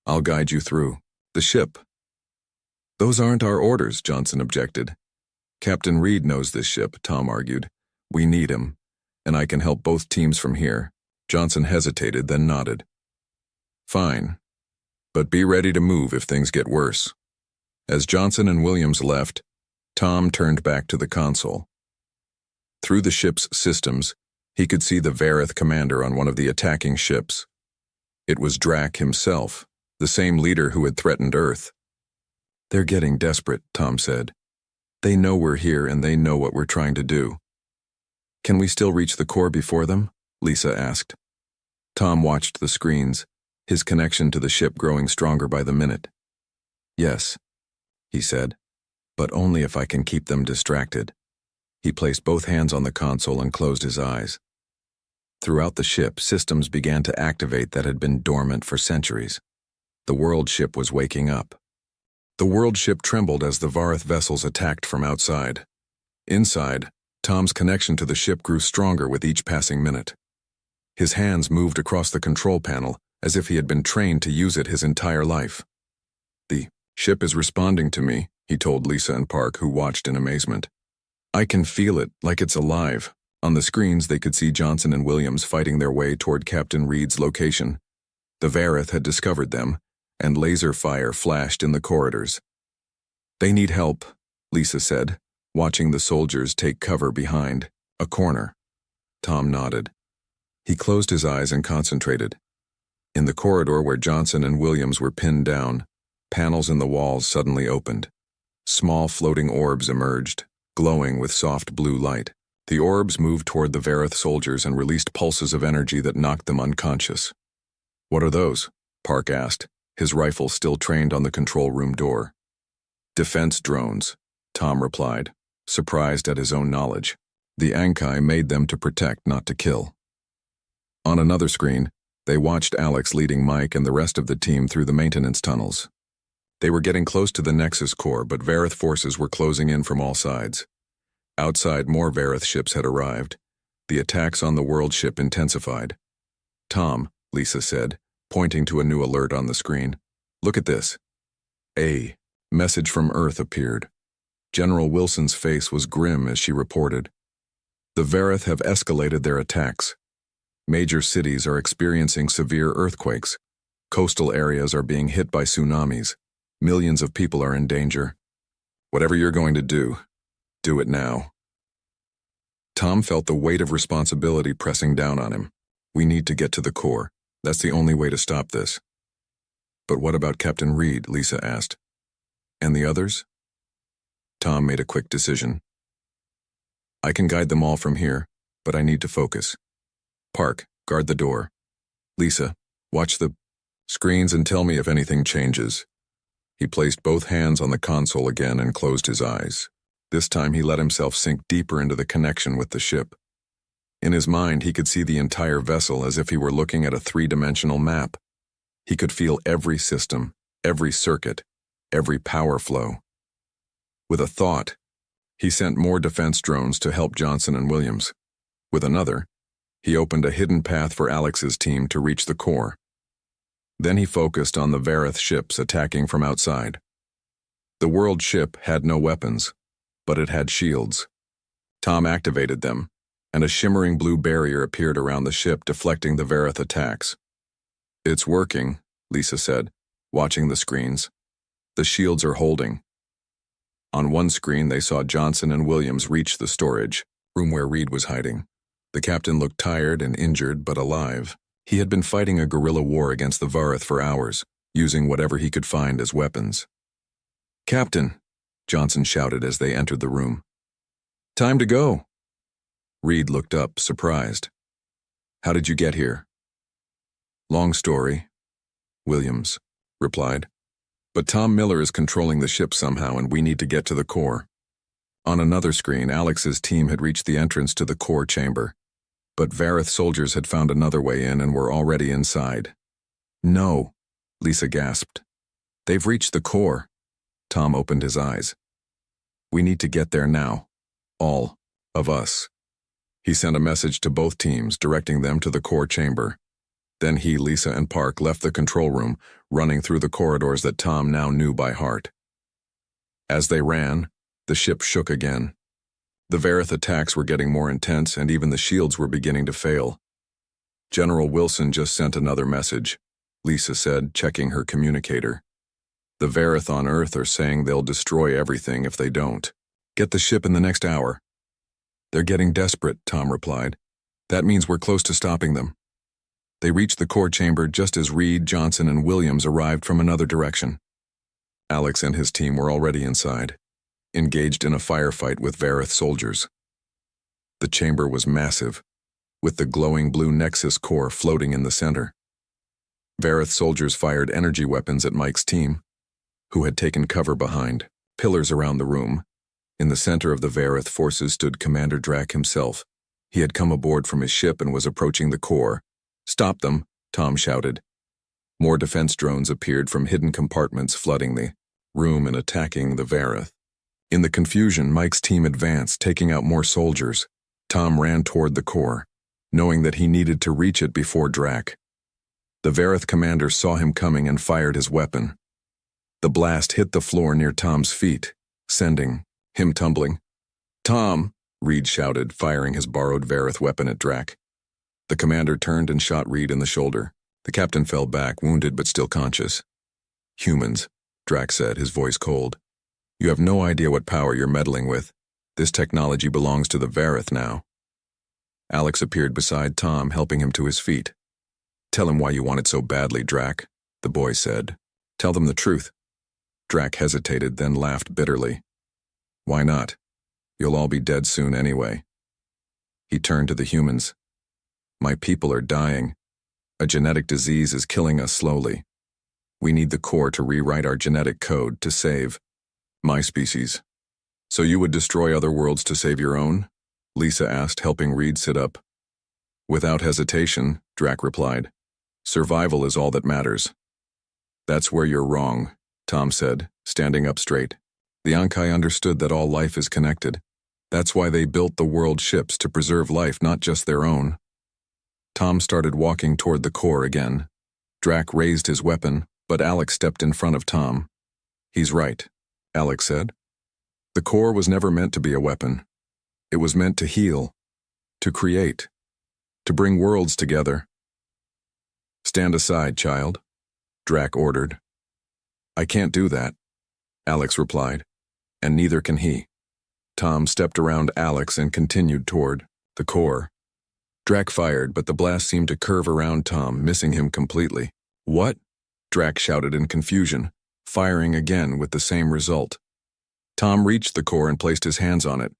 I'll guide you through. The ship. Those aren't our orders, Johnson objected. Captain Reed knows this ship, Tom argued. We need him, and I can help both teams from here. Johnson hesitated, then nodded. Fine, but be ready to move if things get worse. As Johnson and Williams left, Tom turned back to the console. Through the ship's systems, he could see the Vareth commander on one of the attacking ships. It was Drac himself, the same leader who had threatened Earth. They're getting desperate, Tom said. They know we're here and they know what we're trying to do. Can we still reach the core before them? Lisa asked. Tom watched the screens, his connection to the ship growing stronger by the minute. Yes, he said, but only if I can keep them distracted. He placed both hands on the console and closed his eyes. Throughout the ship, systems began to activate that had been dormant for centuries. The world ship was waking up. The world ship trembled as the Vareth vessels attacked from outside. Inside, Tom's connection to the ship grew stronger with each passing minute. His hands moved across the control panel as if he had been trained to use it his entire life. The ship is responding to me, he told Lisa and Park, who watched in amazement. I can feel it, like it's alive. On the screens, they could see Johnson and Williams fighting their way toward Captain Reed's location. The Vareth had discovered them, and laser fire flashed in the corridors. They need help, Lisa said, watching the soldiers take cover behind a corner. Tom nodded. He closed his eyes and concentrated. In the corridor where Johnson and Williams were pinned down, panels in the walls suddenly opened. Small floating orbs emerged, glowing with soft blue light. The orbs moved toward the Vareth soldiers and released pulses of energy that knocked them unconscious. What are those? Park asked, his rifle still trained on the control room door. Defense drones, Tom replied, surprised at his own knowledge. The Ankai made them to protect, not to kill. On another screen, they watched Alex leading Mike and the rest of the team through the maintenance tunnels. They were getting close to the Nexus core, but Vareth forces were closing in from all sides. Outside, more Vareth ships had arrived. The attacks on the world ship intensified. Tom, Lisa said, pointing to a new alert on the screen. Look at this. A message from Earth appeared. General Wilson's face was grim as she reported. The Vareth have escalated their attacks. Major cities are experiencing severe earthquakes. Coastal areas are being hit by tsunamis. Millions of people are in danger. Whatever you're going to do it now. Tom felt the weight of responsibility pressing down on him. We need to get to the core. That's the only way to stop this. But what about Captain Reed? Lisa asked. And the others? Tom made a quick decision. I can guide them all from here, but I need to focus. Park, guard the door. Lisa, watch the screens and tell me if anything changes. He placed both hands on the console again and closed his eyes. This time he let himself sink deeper into the connection with the ship. In his mind, he could see the entire vessel as if he were looking at a three-dimensional map. He could feel every system, every circuit, every power flow. With a thought, he sent more defense drones to help Johnson and Williams. With another, he opened a hidden path for Alex's team to reach the core. Then he focused on the Vareth ships attacking from outside. The world ship had no weapons, but it had shields. Tom activated them, and a shimmering blue barrier appeared around the ship, deflecting the Vareth attacks. It's working, Lisa said, watching the screens. The shields are holding. On one screen, they saw Johnson and Williams reach the storage room where Reed was hiding. The captain looked tired and injured, but alive. He had been fighting a guerrilla war against the Vareth for hours, using whatever he could find as weapons. Captain, Johnson shouted as they entered the room. Time to go. Reed looked up, surprised. How did you get here? Long story, Williams replied. But Tom Miller is controlling the ship somehow, and we need to get to the core. On another screen, Alex's team had reached the entrance to the core chamber. But Vareth soldiers had found another way in and were already inside. No, Lisa gasped. They've reached the core. Tom opened his eyes. We need to get there now. All of us. He sent a message to both teams, directing them to the core chamber. Then he, Lisa, and Park left the control room, running through the corridors that Tom now knew by heart. As they ran, the ship shook again. The Vareth attacks were getting more intense, and even the shields were beginning to fail. General Wilson just sent another message, Lisa said, checking her communicator. The Vareth on Earth are saying they'll destroy everything if they don't. Get the ship in the next hour. They're getting desperate, Tom replied. That means we're close to stopping them. They reached the core chamber just as Reed, Johnson, and Williams arrived from another direction. Alex and his team were already inside, engaged in a firefight with Vareth soldiers. The chamber was massive, with the glowing blue Nexus core floating in the center. Vareth soldiers fired energy weapons at Mike's team, who had taken cover behind pillars around the room. In the center of the Vareth forces stood Commander Drac himself. He had come aboard from his ship and was approaching the core. Stop them, Tom shouted. More defense drones appeared from hidden compartments, flooding the room and attacking the Vareth. In the confusion, Mike's team advanced, taking out more soldiers. Tom ran toward the core, knowing that he needed to reach it before Drac. The Vareth commander saw him coming and fired his weapon. The blast hit the floor near Tom's feet, sending him tumbling. Tom, Reed shouted, firing his borrowed Vareth weapon at Drac. The commander turned and shot Reed in the shoulder. The captain fell back, wounded but still conscious. Humans, Drac said, his voice cold. You have no idea what power you're meddling with. This technology belongs to the Vareth now. Alex appeared beside Tom, helping him to his feet. Tell him why you want it so badly, Drac, the boy said. Tell them the truth. Drac hesitated, then laughed bitterly. Why not? You'll all be dead soon anyway. He turned to the humans. My people are dying. A genetic disease is killing us slowly. We need the core to rewrite our genetic code to save my species. So you would destroy other worlds to save your own? Lisa asked, helping Reed sit up. Without hesitation, Drac replied. Survival is all that matters. That's where you're wrong, Tom said, standing up straight. The Ankai understood that all life is connected. That's why they built the world ships, to preserve life, not just their own. Tom started walking toward the core again. Drac raised his weapon, but Alex stepped in front of Tom. He's right, Alex said. The core was never meant to be a weapon. It was meant to heal, to create, to bring worlds together. Stand aside, child, Drac ordered. I can't do that, Alex replied, and neither can he. Tom stepped around Alex and continued toward the core. Drac fired, but the blast seemed to curve around Tom, missing him completely. What? Drac shouted in confusion, firing again with the same result. Tom reached the core and placed his hands on it.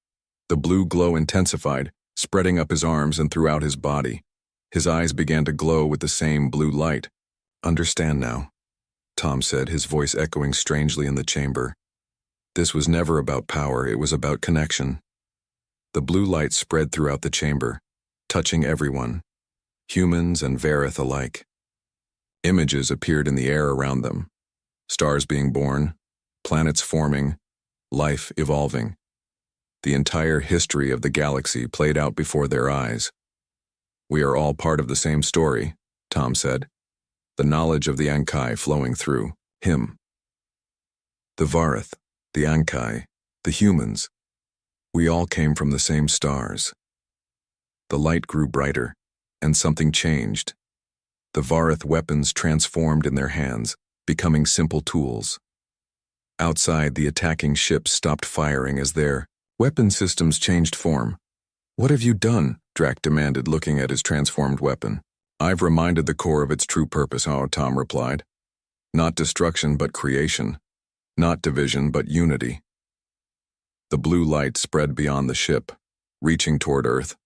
The blue glow intensified, spreading up his arms and throughout his body. His eyes began to glow with the same blue light. Understand now, Tom said, his voice echoing strangely in the chamber. This was never about power, it was about connection. The blue light spread throughout the chamber, touching everyone, humans and Vareth alike. Images appeared in the air around them. Stars being born, planets forming, life evolving. The entire history of the galaxy played out before their eyes. We are all part of the same story, Tom said, the knowledge of the Ankai flowing through him. The Vareth, the Ankai, the humans, we all came from the same stars. The light grew brighter, and something changed. The Vareth weapons transformed in their hands, becoming simple tools. Outside, the attacking ships stopped firing as their weapon systems changed form. What have you done? Drac demanded, looking at his transformed weapon. I've reminded the core of its true purpose, Tom replied. Not destruction, but creation. Not division, but unity. The blue light spread beyond the ship, reaching toward Earth.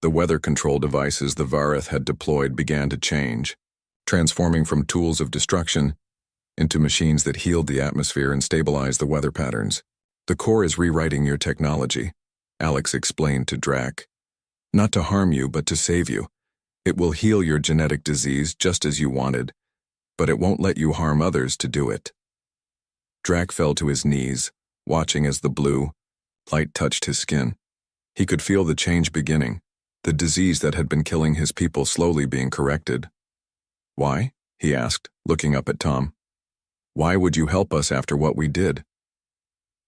The weather control devices the Vareth had deployed began to change, transforming from tools of destruction into machines that healed the atmosphere and stabilized the weather patterns. The core is rewriting your technology, Alex explained to Drac. Not to harm you, but to save you. It will heal your genetic disease just as you wanted, but it won't let you harm others to do it. Drac fell to his knees, watching as the blue light touched his skin. He could feel the change beginning, the disease that had been killing his people slowly being corrected. "Why?" he asked, looking up at Tom. "Why would you help us after what we did?"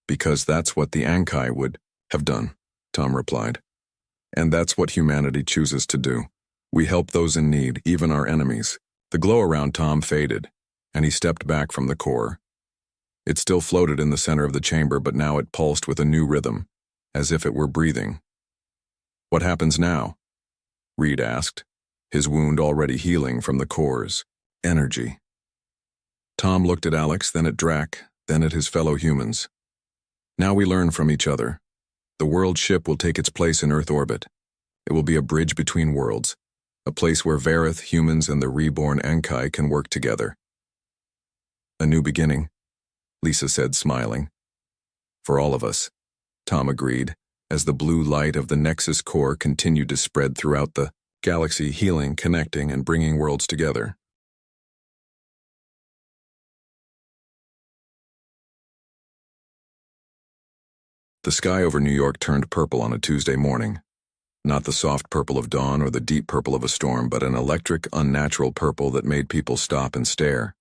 "Because that's what the Ankai would have done," Tom replied. "And that's what humanity chooses to do. We help those in need, even our enemies." The glow around Tom faded, and he stepped back from the core. It still floated in the center of the chamber, but now it pulsed with a new rhythm, as if it were breathing. "What happens now?" Reed asked, his wound already healing from the core's energy. Tom looked at Alex, then at Drac, then at his fellow humans. "Now we learn from each other. The world ship will take its place in Earth orbit. It will be a bridge between worlds, a place where Vareth, humans, and the reborn Ankai can work together." "A new beginning," Lisa said, smiling. "For all of us," Tom agreed, as the blue light of the Nexus core continued to spread throughout the galaxy, healing, connecting, and bringing worlds together. The sky over New York turned purple on a Tuesday morning. Not the soft purple of dawn or the deep purple of a storm, but an electric, unnatural purple that made people stop and stare.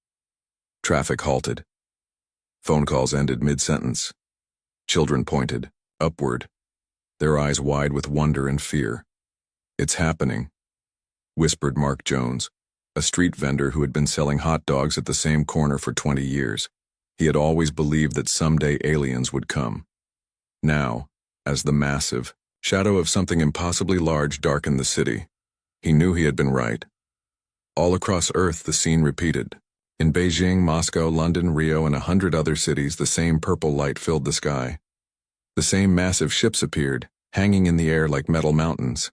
Traffic halted. Phone calls ended mid-sentence. Children pointed, upward, their eyes wide with wonder and fear. "It's happening," whispered Mark Jones, a street vendor who had been selling hot dogs at the same corner for 20 years. He had always believed that someday aliens would come. Now, as the massive shadow of something impossibly large darkened the city, he knew he had been right. All across Earth, the scene repeated. In Beijing, Moscow, London, Rio, and 100 other cities, the same purple light filled the sky. The same massive ships appeared, hanging in the air like metal mountains.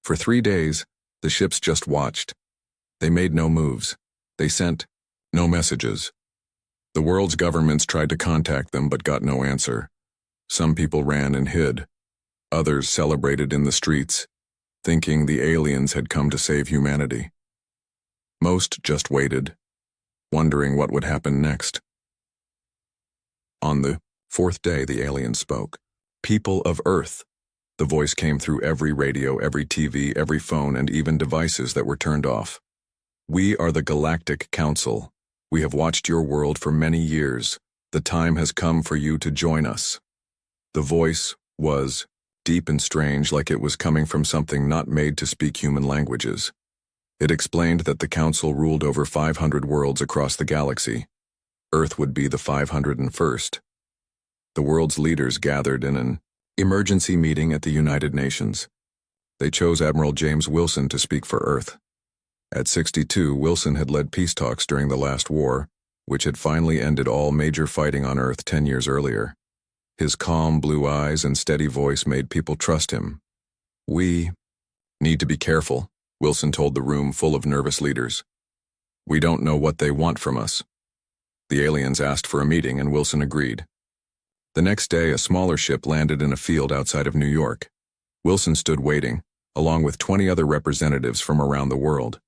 For 3 days, the ships just watched. They made no moves. They sent no messages. The world's governments tried to contact them but got no answer. Some people ran and hid. Others celebrated in the streets, thinking the aliens had come to save humanity. Most just waited, wondering what would happen next. On the 4th day, the aliens spoke. "People of Earth." The voice came through every radio, every TV, every phone, and even devices that were turned off. "We are the Galactic Council. We have watched your world for many years. The time has come for you to join us." The voice was deep and strange, like it was coming from something not made to speak human languages. It explained that the Council ruled over 500 worlds across the galaxy. Earth would be the 501st. The world's leaders gathered in an emergency meeting at the United Nations. They chose Admiral James Wilson to speak for Earth. At 62, Wilson had led peace talks during the last war, which had finally ended all major fighting on Earth 10 years earlier. His calm blue eyes and steady voice made people trust him. "We need to be careful," Wilson told the room full of nervous leaders. "We don't know what they want from us." The aliens asked for a meeting, and Wilson agreed. The next day, a smaller ship landed in a field outside of New York. Wilson stood waiting, along with 20 other representatives from around the world.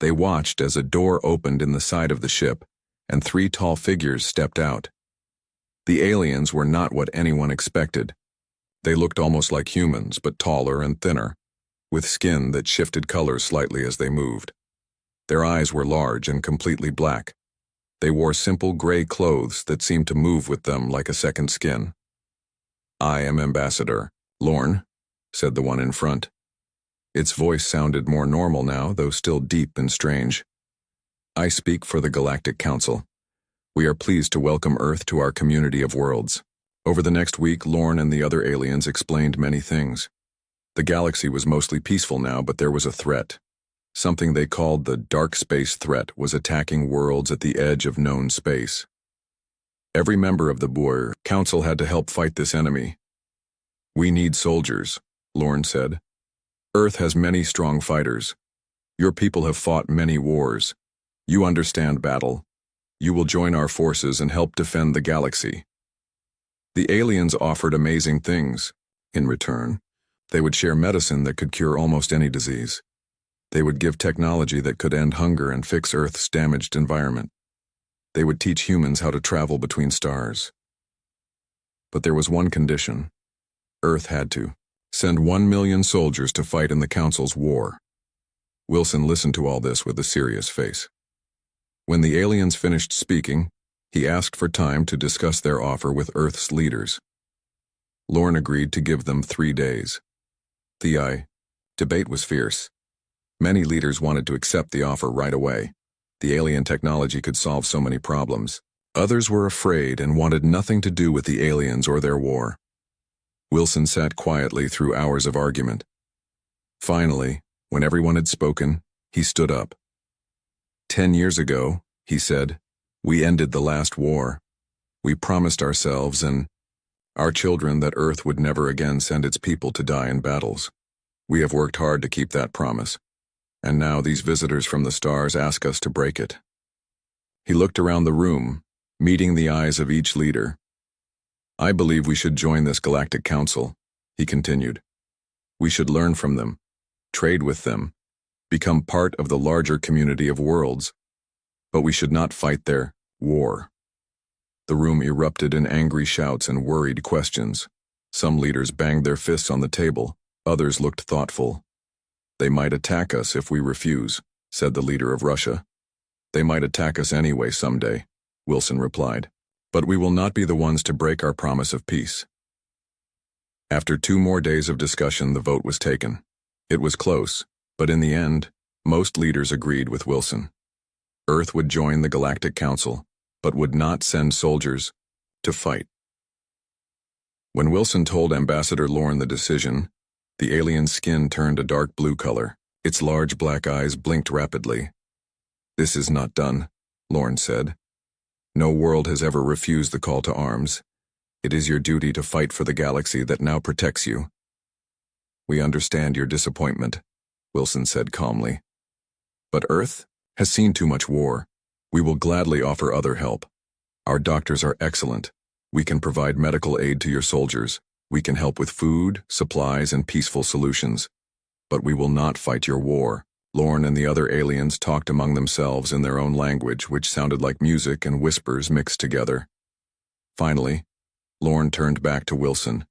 They watched as a door opened in the side of the ship, and 3 tall figures stepped out. The aliens were not what anyone expected. They looked almost like humans, but taller and thinner, with skin that shifted colors slightly as they moved. Their eyes were large and completely black. They wore simple gray clothes that seemed to move with them like a second skin. "I am Ambassador Lorne," said the one in front. Its voice sounded more normal now, though still deep and strange. "I speak for the Galactic Council. We are pleased to welcome Earth to our community of worlds." Over the next week, Lorne and the other aliens explained many things. The galaxy was mostly peaceful now, but there was a threat. Something they called the dark space threat was attacking worlds at the edge of known space. Every member of the Boer Council had to help fight this enemy. "We need soldiers," Lorne said. "Earth has many strong fighters. Your people have fought many wars. You understand battle. You will join our forces and help defend the galaxy." The aliens offered amazing things. In return, they would share medicine that could cure almost any disease. They would give technology that could end hunger and fix Earth's damaged environment. They would teach humans how to travel between stars. But there was one condition. Earth had to Send 1 million soldiers to fight in the Council's war. Wilson listened to all this with a serious face. When the aliens finished speaking, he asked for time to discuss their offer with Earth's leaders. Lorne agreed to give them 3 days. The debate was fierce. Many leaders wanted to accept the offer right away. The alien technology could solve so many problems. Others were afraid and wanted nothing to do with the aliens or their war. Wilson sat quietly through hours of argument. Finally, when everyone had spoken, he stood up. 10 years ago, he said, we ended the last war. We promised ourselves and our children that Earth would never again send its people to die in battles. We have worked hard to keep that promise, and now these visitors from the stars ask us to break it. He looked around the room, meeting the eyes of each leader. I believe we should join this galactic council, he continued. We should learn from them, trade with them, become part of the larger community of worlds, but we should not fight their war. The room erupted in angry shouts and worried questions. Some leaders banged their fists on the table, others looked thoughtful. They might attack us if we refuse, said the leader of Russia. They might attack us anyway someday, Wilson replied, but we will not be the ones to break our promise of peace. After 2 more days of discussion, the vote was taken. It was close, but in the end, most leaders agreed with Wilson. Earth would join the Galactic Council, but would not send soldiers to fight. When Wilson told Ambassador Lorne the decision, the alien's skin turned a dark blue color. Its large black eyes blinked rapidly. This is not done, Lorne said. No world has ever refused the call to arms. It is your duty to fight for the galaxy that now protects you. We understand your disappointment, Wilson said calmly. But Earth has seen too much war. We will gladly offer other help. Our doctors are excellent. We can provide medical aid to your soldiers. We can help with food, supplies, and peaceful solutions. But we will not fight your war. Lorne and the other aliens talked among themselves in their own language, which sounded like music and whispers mixed together. Finally, Lorne turned back to Wilson.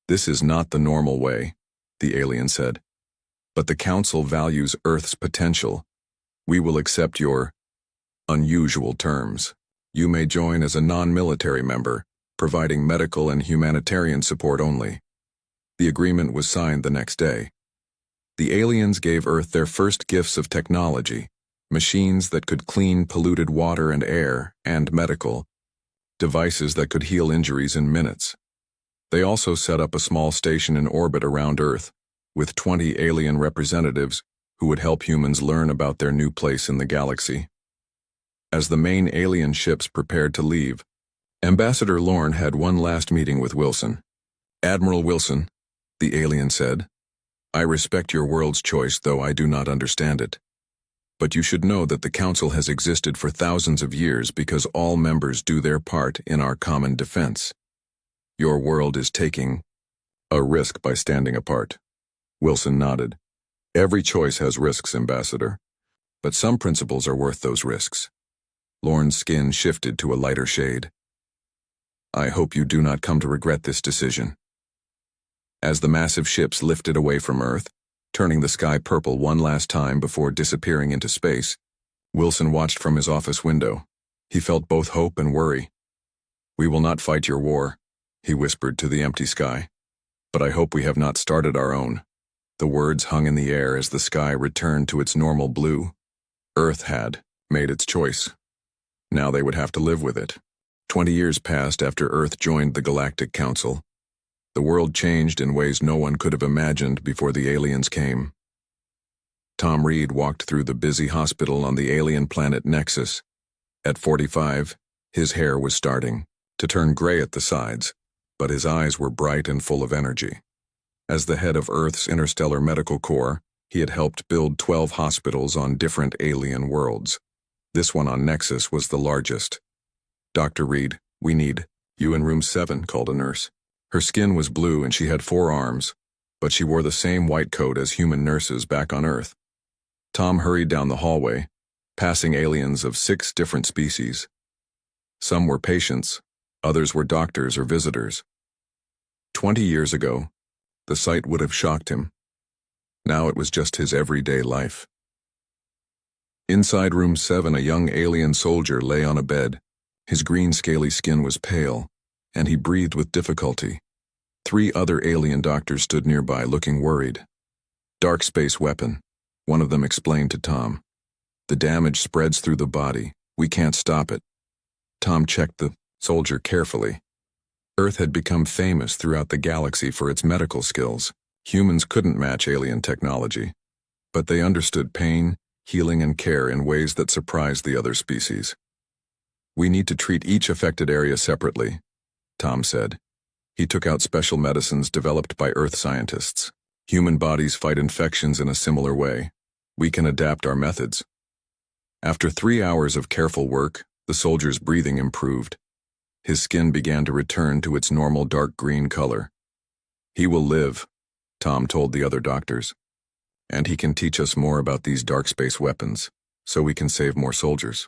This is not the normal way, the alien said. But the Council values Earth's potential. We will accept your unusual terms. You may join as a non-military member, providing medical and humanitarian support only. The agreement was signed the next day. The aliens gave Earth their first gifts of technology, machines that could clean polluted water and air, and medical devices that could heal injuries in minutes. They also set up a small station in orbit around Earth, with 20 alien representatives who would help humans learn about their new place in the galaxy. As the main alien ships prepared to leave, Ambassador Lorne had one last meeting with Wilson. Admiral Wilson, the alien said, I respect your world's choice, though I do not understand it. But you should know that the Council has existed for thousands of years because all members do their part in our common defense. Your world is taking a risk by standing apart. Wilson nodded. Every choice has risks, Ambassador, but some principles are worth those risks. Lorne's skin shifted to a lighter shade. I hope you do not come to regret this decision. As the massive ships lifted away from Earth, turning the sky purple one last time before disappearing into space, Wilson watched from his office window. He felt both hope and worry. We will not fight your war, he whispered to the empty sky. But I hope we have not started our own. The words hung in the air as the sky returned to its normal blue. Earth had made its choice. Now they would have to live with it. 20 years passed after Earth joined the Galactic Council. The world changed in ways no one could have imagined before the aliens came. Tom Reed walked through the busy hospital on the alien planet Nexus. At 45, his hair was starting to turn gray at the sides, but his eyes were bright and full of energy. As the head of Earth's Interstellar Medical Corps, he had helped build 12 hospitals on different alien worlds. This one on Nexus was the largest. Dr. Reed, we need you in room 7, called a nurse. Her skin was blue and she had 4 arms, but she wore the same white coat as human nurses back on Earth. Tom hurried down the hallway, passing aliens of 6 different species. Some were patients, others were doctors or visitors. 20 years ago, The sight would have shocked him. Now it was just his everyday life. Inside room 7, a young alien soldier lay on a bed. His green scaly skin was pale, and he breathed with difficulty. 3 other alien doctors stood nearby, looking worried. "Dark space weapon," one of them explained to Tom. "The damage spreads through the body. We can't stop it." Tom checked the soldier carefully. Earth had become famous throughout the galaxy for its medical skills. Humans couldn't match alien technology, but they understood pain, healing, and care in ways that surprised the other species. "We need to treat each affected area separately," Tom said. He took out special medicines developed by Earth scientists. "Human bodies fight infections in a similar way. We can adapt our methods." After 3 hours of careful work, the soldier's breathing improved. His skin began to return to its normal dark green color. "He will live," Tom told the other doctors. "And he can teach us more about these dark space weapons, so we can save more soldiers."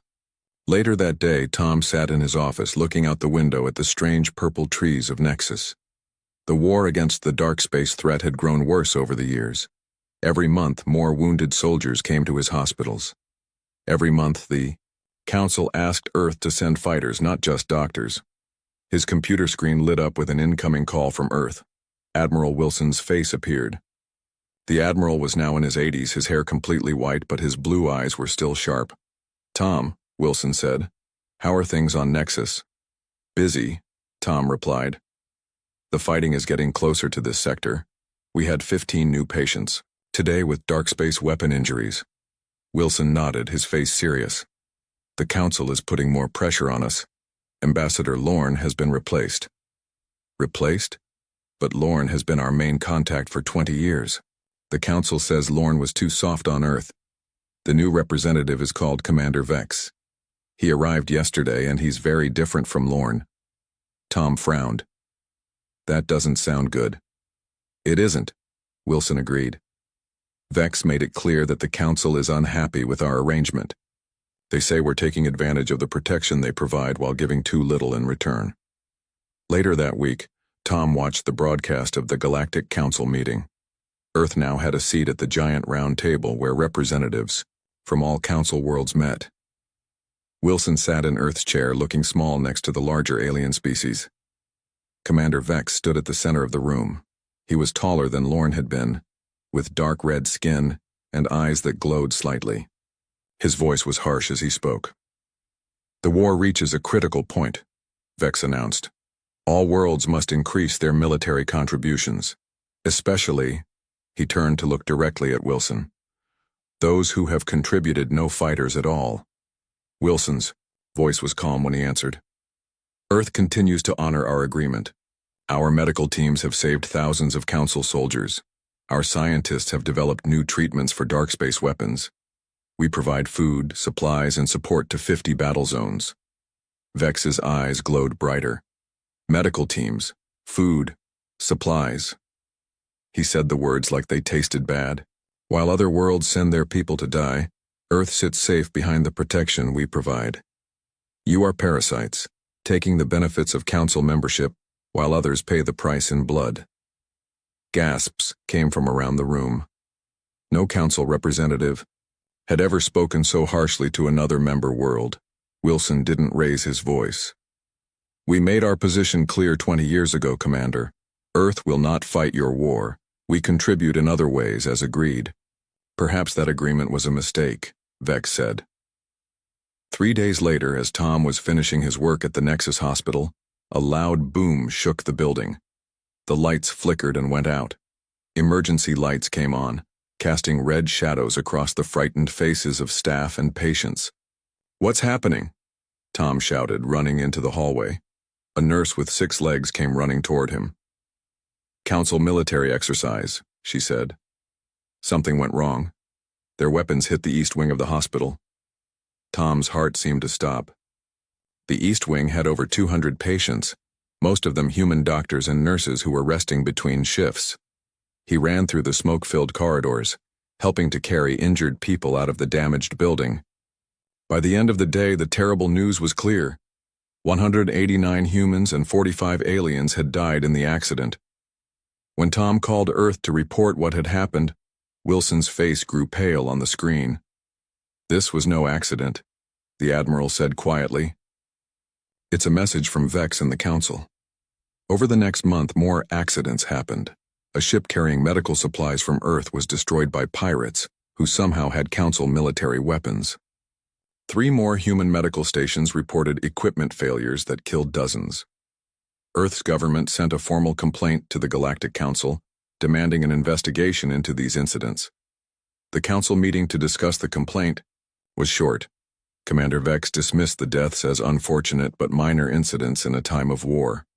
Later that day, Tom sat in his office looking out the window at the strange purple trees of Nexus. The war against the dark space threat had grown worse over the years. Every month, more wounded soldiers came to his hospitals. Every month, the Council asked Earth to send fighters, not just doctors. His computer screen lit up with an incoming call from Earth. Admiral Wilson's face appeared. The Admiral was now in his 80s, his hair completely white, but his blue eyes were still sharp. "Tom," Wilson said, "how are things on Nexus?" "Busy," Tom replied. "The fighting is getting closer to this sector. We had 15 new patients today with dark space weapon injuries." Wilson nodded, his face serious. "The Council is putting more pressure on us. Ambassador Lorne has been replaced." "Replaced? But Lorne has been our main contact for 20 years. The Council says Lorne was too soft on Earth. The new representative is called Commander Vex. He arrived yesterday and he's very different from Lorne." Tom frowned. "That doesn't sound good." "It isn't," Wilson agreed. "Vex made it clear that the Council is unhappy with our arrangement. They say we're taking advantage of the protection they provide while giving too little in return." Later that week, Tom watched the broadcast of the Galactic Council meeting. Earth now had a seat at the giant round table where representatives from all Council worlds met. Wilson sat in Earth's chair, looking small next to the larger alien species. Commander Vex stood at the center of the room. He was taller than Lorne had been, with dark red skin and eyes that glowed slightly. His voice was harsh as he spoke. "The war reaches a critical point," Vex announced. "All worlds must increase their military contributions, especially," he turned to look directly at Wilson, "those who have contributed no fighters at all." Wilson's voice was calm when he answered. "Earth continues to honor our agreement. Our medical teams have saved thousands of Council soldiers. Our scientists have developed new treatments for dark space weapons. We provide food, supplies, and support to 50 battle zones." Vex's eyes glowed brighter. "Medical teams, food, supplies." He said the words like they tasted bad. "While other worlds send their people to die, Earth sits safe behind the protection we provide. You are parasites, taking the benefits of Council membership while others pay the price in blood." Gasps came from around the room. No Council representative had ever spoken so harshly to another member world. Wilson didn't raise his voice. "We made our position clear 20 years ago, Commander. Earth will not fight your war. We contribute in other ways as agreed." "Perhaps that agreement was a mistake," Vex said. 3 days later, as Tom was finishing his work at the Nexus Hospital, a loud boom shook the building. The lights flickered and went out. Emergency lights came on, casting red shadows across the frightened faces of staff and patients. "What's happening?" Tom shouted, running into the hallway. A nurse with 6 legs came running toward him. "Council military exercise," she said. Something went wrong. Their weapons hit the east wing of the hospital. Tom's heart seemed to stop. The East Wing had over 200 patients, most of them human doctors and nurses who were resting between shifts. He ran through the smoke-filled corridors, helping to carry injured people out of the damaged building. By the end of the day, the terrible news was clear. 189 humans and 45 aliens had died in the accident. When Tom called Earth to report what had happened, Wilson's face grew pale on the screen. "This was no accident," the Admiral said quietly. "It's a message from Vex and the Council." Over the next month, more accidents happened. A ship carrying medical supplies from Earth was destroyed by pirates, who somehow had Council military weapons. 3 more human medical stations reported equipment failures that killed dozens. Earth's government sent a formal complaint to the Galactic Council, demanding an investigation into these incidents. The Council meeting to discuss the complaint was short. Commander Vex dismissed the deaths as unfortunate but minor incidents in a time of war.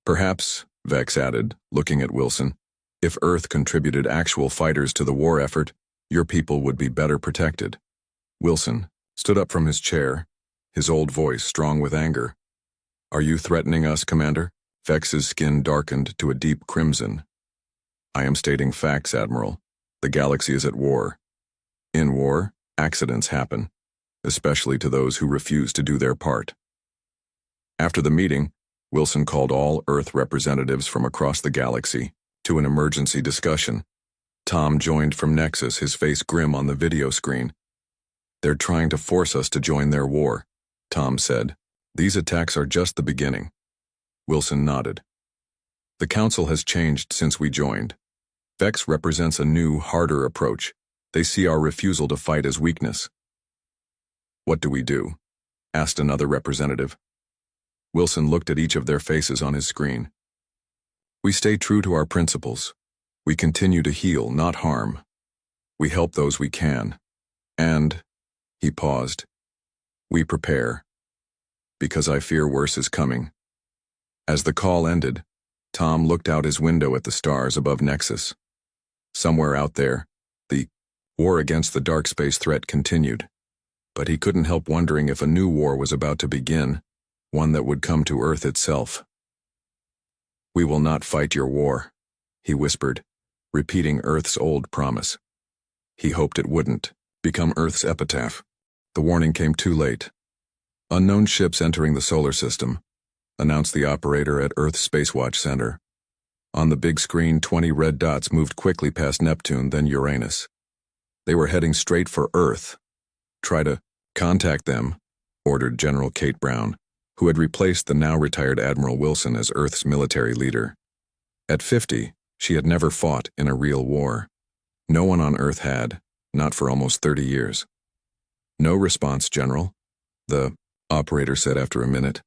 "Perhaps," Vex added, looking at Wilson, "if Earth contributed actual fighters to the war effort, your people would be better protected." Wilson stood up from his chair, his old voice strong with anger. "Are you threatening us, Commander?" Vex's skin darkened to a deep crimson. "I am stating facts, Admiral. The galaxy is at war. In war, accidents happen, especially to those who refuse to do their part." After the meeting, Wilson called all Earth representatives from across the galaxy to an emergency discussion. Tom joined from Nexus, his face grim on the video screen. "They're trying to force us to join their war," Tom said. "These attacks are just the beginning." Wilson nodded. "The Council has changed since we joined. Vex represents a new, harder approach. They see our refusal to fight as weakness." "What do we do?" asked another representative. Wilson looked at each of their faces on his screen. "We stay true to our principles. We continue to heal, not harm. We help those we can. And," he paused, "we prepare. Because I fear worse is coming." As the call ended, Tom looked out his window at the stars above Nexus. Somewhere out there, the war against the dark space threat continued. But he couldn't help wondering if a new war was about to begin, one that would come to Earth itself. "We will not fight your war," he whispered, repeating Earth's old promise. He hoped it wouldn't become Earth's epitaph. The warning came too late. "Unknown ships entering the solar system," announced the operator at Earth's Spacewatch Center. On the big screen, 20 red dots moved quickly past Neptune, then Uranus. They were heading straight for Earth. "Try to contact them," ordered General Kate Brown, who had replaced the now-retired Admiral Wilson as Earth's military leader. At 50, she had never fought in a real war. No one on Earth had, not for almost 30 years. "No response, General," the operator said after a minute.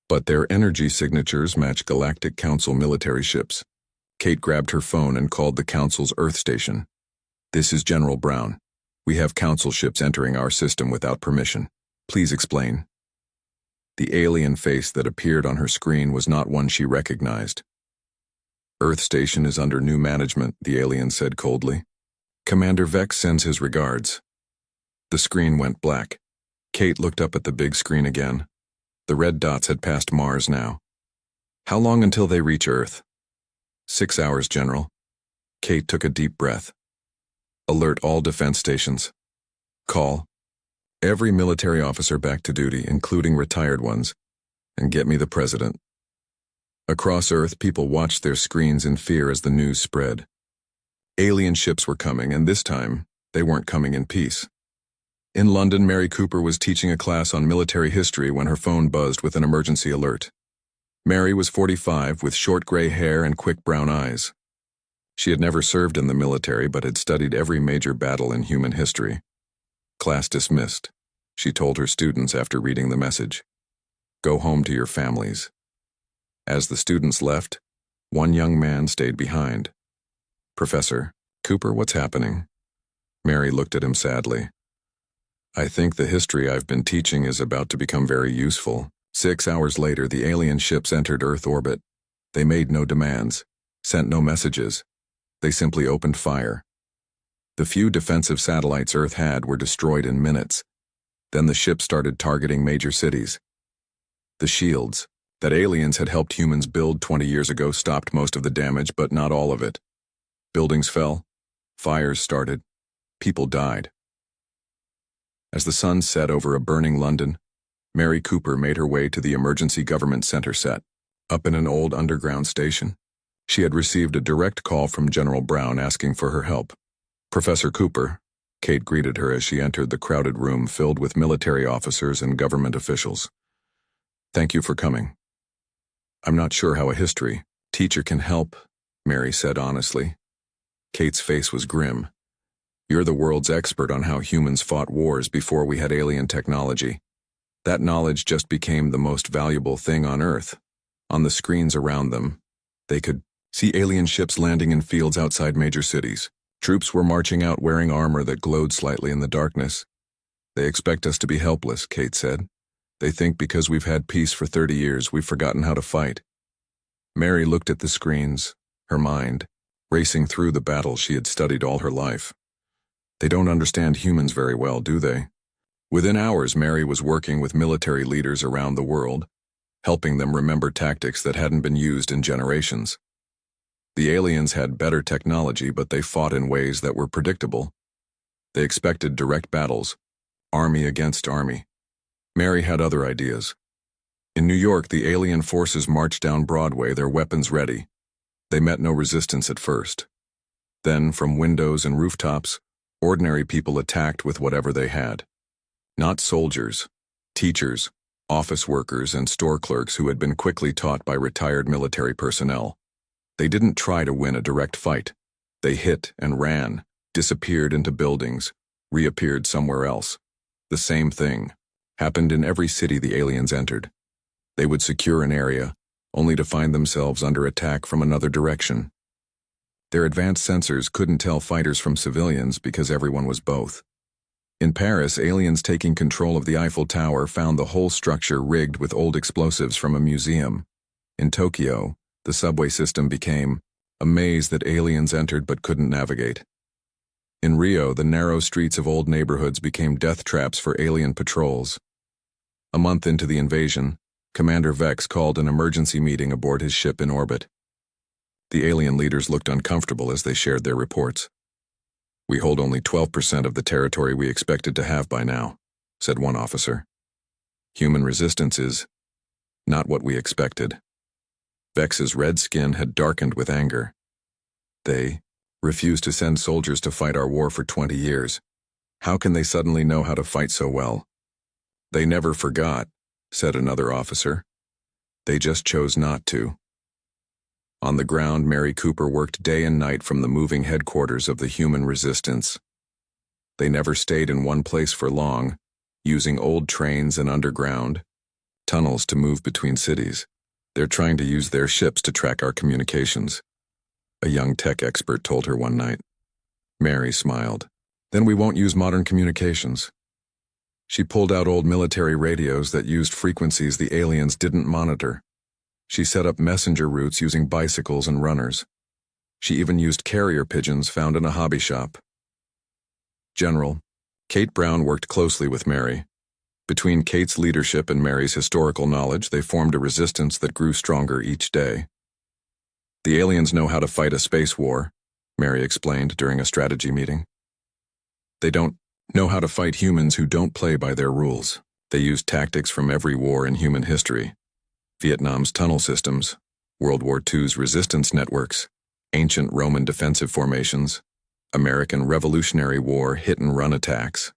"But their energy signatures match Galactic Council military ships." Kate grabbed her phone and called the Council's Earth station. "This is General Brown. We have Council ships entering our system without permission. Please explain." The alien face that appeared on her screen was not one she recognized. "Earth station is under new management," the alien said coldly. "Commander Vex sends his regards." The screen went black. Kate looked up at the big screen again. The red dots had passed Mars now. "How long until they reach Earth?" 6 hours, General." Kate took a deep breath. "Alert all defense stations. Call every military officer back to duty, including retired ones, and get me the President." Across Earth, people watched their screens in fear as the news spread. Alien ships were coming, and this time, they weren't coming in peace. In London, Mary Cooper was teaching a class on military history when her phone buzzed with an emergency alert. Mary was 45, with short gray hair and quick brown eyes. She had never served in the military but had studied every major battle in human history. "Class dismissed," she told her students after reading the message. "Go home to your families." As the students left, one young man stayed behind. "Professor Cooper, what's happening?" Mary looked at him sadly. "I think the history I've been teaching is about to become very useful." 6 hours later, the alien ships entered Earth orbit. They made no demands, sent no messages. They simply opened fire. The few defensive satellites Earth had were destroyed in minutes. Then the ships started targeting major cities. The shields that aliens had helped humans build 20 years ago stopped most of the damage, but not all of it. Buildings fell. Fires started. People died. As the sun set over a burning London, Mary Cooper made her way to the emergency government center set, up in an old underground station. She had received a direct call from General Brown asking for her help. "Professor Cooper," Kate greeted her as she entered the crowded room filled with military officers and government officials. "Thank you for coming." "I'm not sure how a history teacher can help," Mary said honestly. Kate's face was grim. "You're the world's expert on how humans fought wars before we had alien technology. That knowledge just became the most valuable thing on Earth." On the screens around them, they could see alien ships landing in fields outside major cities. Troops were marching out wearing armor that glowed slightly in the darkness. "They expect us to be helpless," Kate said. "They think because we've had peace for 30 years, we've forgotten how to fight." Mary looked at the screens, her mind racing through the battles she had studied all her life. "They don't understand humans very well, do they?" Within hours, Mary was working with military leaders around the world, helping them remember tactics that hadn't been used in generations. The aliens had better technology, but they fought in ways that were predictable. They expected direct battles, army against army. Mary had other ideas. In New York, the alien forces marched down Broadway, their weapons ready. They met no resistance at first. Then, from windows and rooftops, ordinary people attacked with whatever they had. Not soldiers, teachers, office workers, and store clerks who had been quickly taught by retired military personnel. They didn't try to win a direct fight. They hit and ran, disappeared into buildings, reappeared somewhere else. The same thing happened in every city the aliens entered. They would secure an area, only to find themselves under attack from another direction. Their advanced sensors couldn't tell fighters from civilians because everyone was both. In Paris, aliens taking control of the Eiffel Tower found the whole structure rigged with old explosives from a museum. In Tokyo, the subway system became a maze that aliens entered but couldn't navigate. In Rio, the narrow streets of old neighborhoods became death traps for alien patrols. A month into the invasion, Commander Vex called an emergency meeting aboard his ship in orbit. The alien leaders looked uncomfortable as they shared their reports. "We hold only 12% of the territory we expected to have by now," said one officer. "Human resistance is not what we expected." Vex's red skin had darkened with anger. "They refused to send soldiers to fight our war for 20 years. How can they suddenly know how to fight so well?" "They never forgot," said another officer. "They just chose not to." On the ground, Mary Cooper worked day and night from the moving headquarters of the human resistance. They never stayed in one place for long, using old trains and underground tunnels to move between cities. "They're trying to use their ships to track our communications," a young tech expert told her one night. Mary smiled. "Then we won't use modern communications." She pulled out old military radios that used frequencies the aliens didn't monitor. She set up messenger routes using bicycles and runners. She even used carrier pigeons found in a hobby shop. General Kate Brown worked closely with Mary. Between Kate's leadership and Mary's historical knowledge, they formed a resistance that grew stronger each day. "The aliens know how to fight a space war," Mary explained during a strategy meeting. "They don't know how to fight humans who don't play by their rules. They use tactics from every war in human history. Vietnam's tunnel systems, World War II's resistance networks, ancient Roman defensive formations, American Revolutionary War hit-and-run attacks.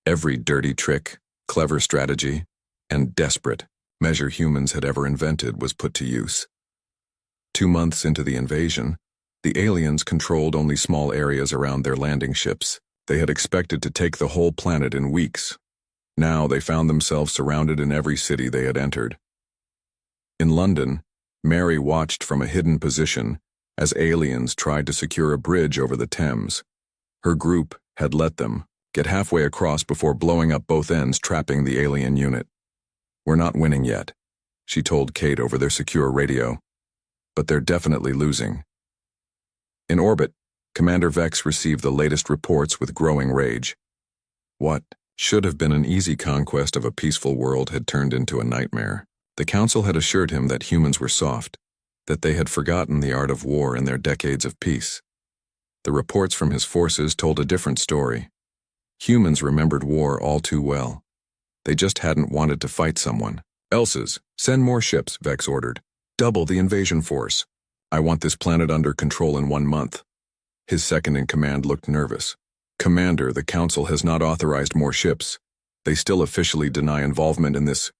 Every dirty trick, clever strategy, and desperate measure humans had ever invented was put to use." 2 months into the invasion, the aliens controlled only small areas around their landing ships. They had expected to take the whole planet in weeks. Now they found themselves surrounded in every city they had entered. In London, Mary watched from a hidden position as aliens tried to secure a bridge over the Thames. Her group had let them get halfway across before blowing up both ends, trapping the alien unit. "We're not winning yet," she told Kate over their secure radio. "But they're definitely losing." In orbit, Commander Vex received the latest reports with growing rage. What should have been an easy conquest of a peaceful world had turned into a nightmare. The Council had assured him that humans were soft, that they had forgotten the art of war in their decades of peace. The reports from his forces told a different story. Humans remembered war all too well. They just hadn't wanted to fight someone else's. "Send more ships," Vex ordered. "Double the invasion force. I want this planet under control in 1 month. His second-in-command looked nervous. Commander, the Council has not authorized more ships. They still officially deny involvement in this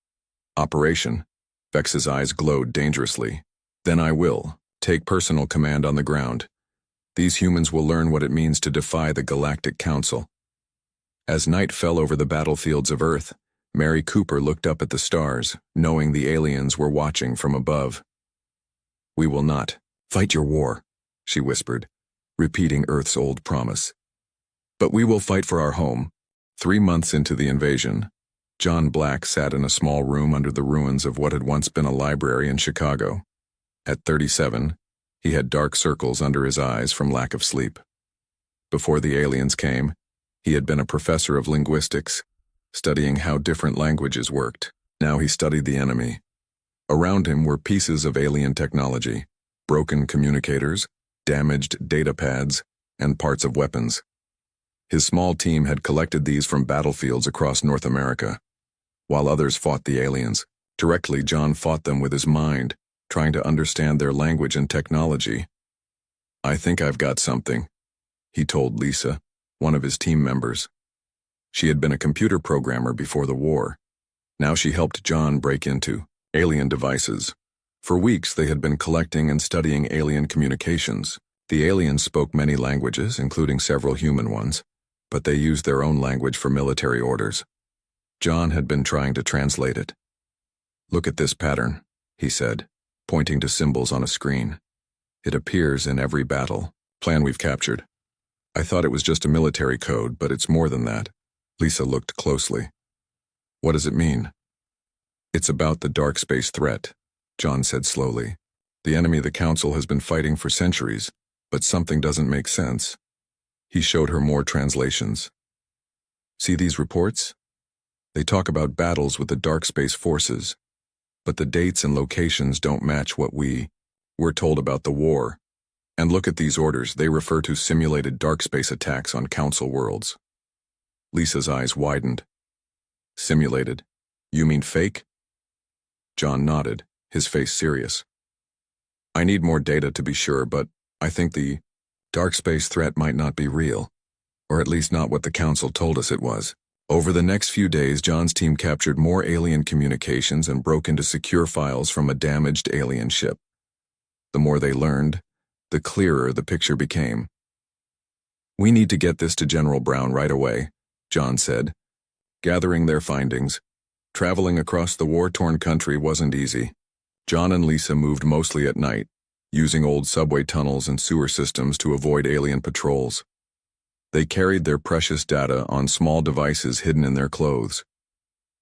operation. Vex's eyes glowed dangerously. Then I will take personal command on the ground. These humans will learn what it means to defy the Galactic Council. As night fell over the battlefields of Earth, Mary Cooper looked up at the stars, knowing the aliens were watching from above. We will not fight your war, she whispered, repeating Earth's old promise. But we will fight for our home. 3 months into the invasion, John Black sat in a small room under the ruins of what had once been a library in Chicago. At 37, he had dark circles under his eyes from lack of sleep. Before the aliens came, he had been a professor of linguistics, studying how different languages worked. Now he studied the enemy. Around him were pieces of alien technology, broken communicators, damaged data pads, and parts of weapons. His small team had collected these from battlefields across North America. While others fought the aliens, directly John fought them with his mind, trying to understand their language and technology. I think I've got something, he told Lisa, one of his team members. She had been a computer programmer before the war. Now she helped John break into alien devices. For weeks they had been collecting and studying alien communications. The aliens spoke many languages, including several human ones, but they used their own language for military orders. John had been trying to translate it. Look at this pattern, he said, pointing to symbols on a screen. It appears in every battle plan we've captured. I thought it was just a military code, but it's more than that. Lisa looked closely. What does it mean? It's about the dark space threat, John said slowly. The enemy the Council has been fighting for centuries, but something doesn't make sense. He showed her more translations. See these reports? They talk about battles with the dark space forces, but the dates and locations don't match what we're told about the war. And look at these orders, they refer to simulated dark space attacks on Council worlds. Lisa's eyes widened. Simulated? You mean fake? John nodded, his face serious. I need more data to be sure, but I think the dark space threat might not be real, or at least not what the Council told us it was. Over the next few days, John's team captured more alien communications and broke into secure files from a damaged alien ship. The more they learned, the clearer the picture became. We need to get this to General Brown right away, John said, gathering their findings. Traveling across the war-torn country wasn't easy. John and Lisa moved mostly at night, using old subway tunnels and sewer systems to avoid alien patrols. They carried their precious data on small devices hidden in their clothes.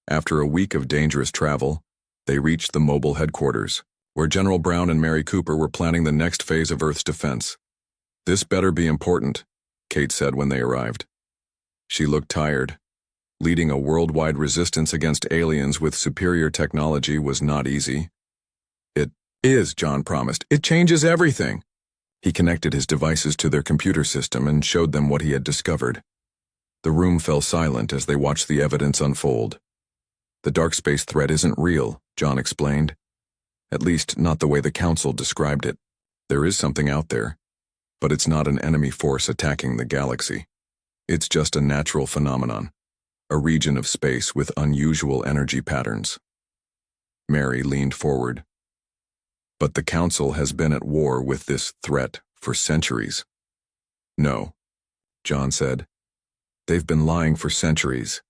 After a week of dangerous travel, they reached the mobile headquarters, where General Brown and Mary Cooper were planning the next phase of Earth's defense. This better be important, Kate said when they arrived. She looked tired. Leading a worldwide resistance against aliens with superior technology was not easy. It is, John promised. It changes everything. He connected his devices to their computer system and showed them what he had discovered. The room fell silent as they watched the evidence unfold. The dark space threat isn't real, John explained. At least, not the way the Council described it. There is something out there, but it's not an enemy force attacking the galaxy. It's just a natural phenomenon, a region of space with unusual energy patterns. Mary leaned forward. But the Council has been at war with this threat for centuries. No, John said. They've been lying for centuries.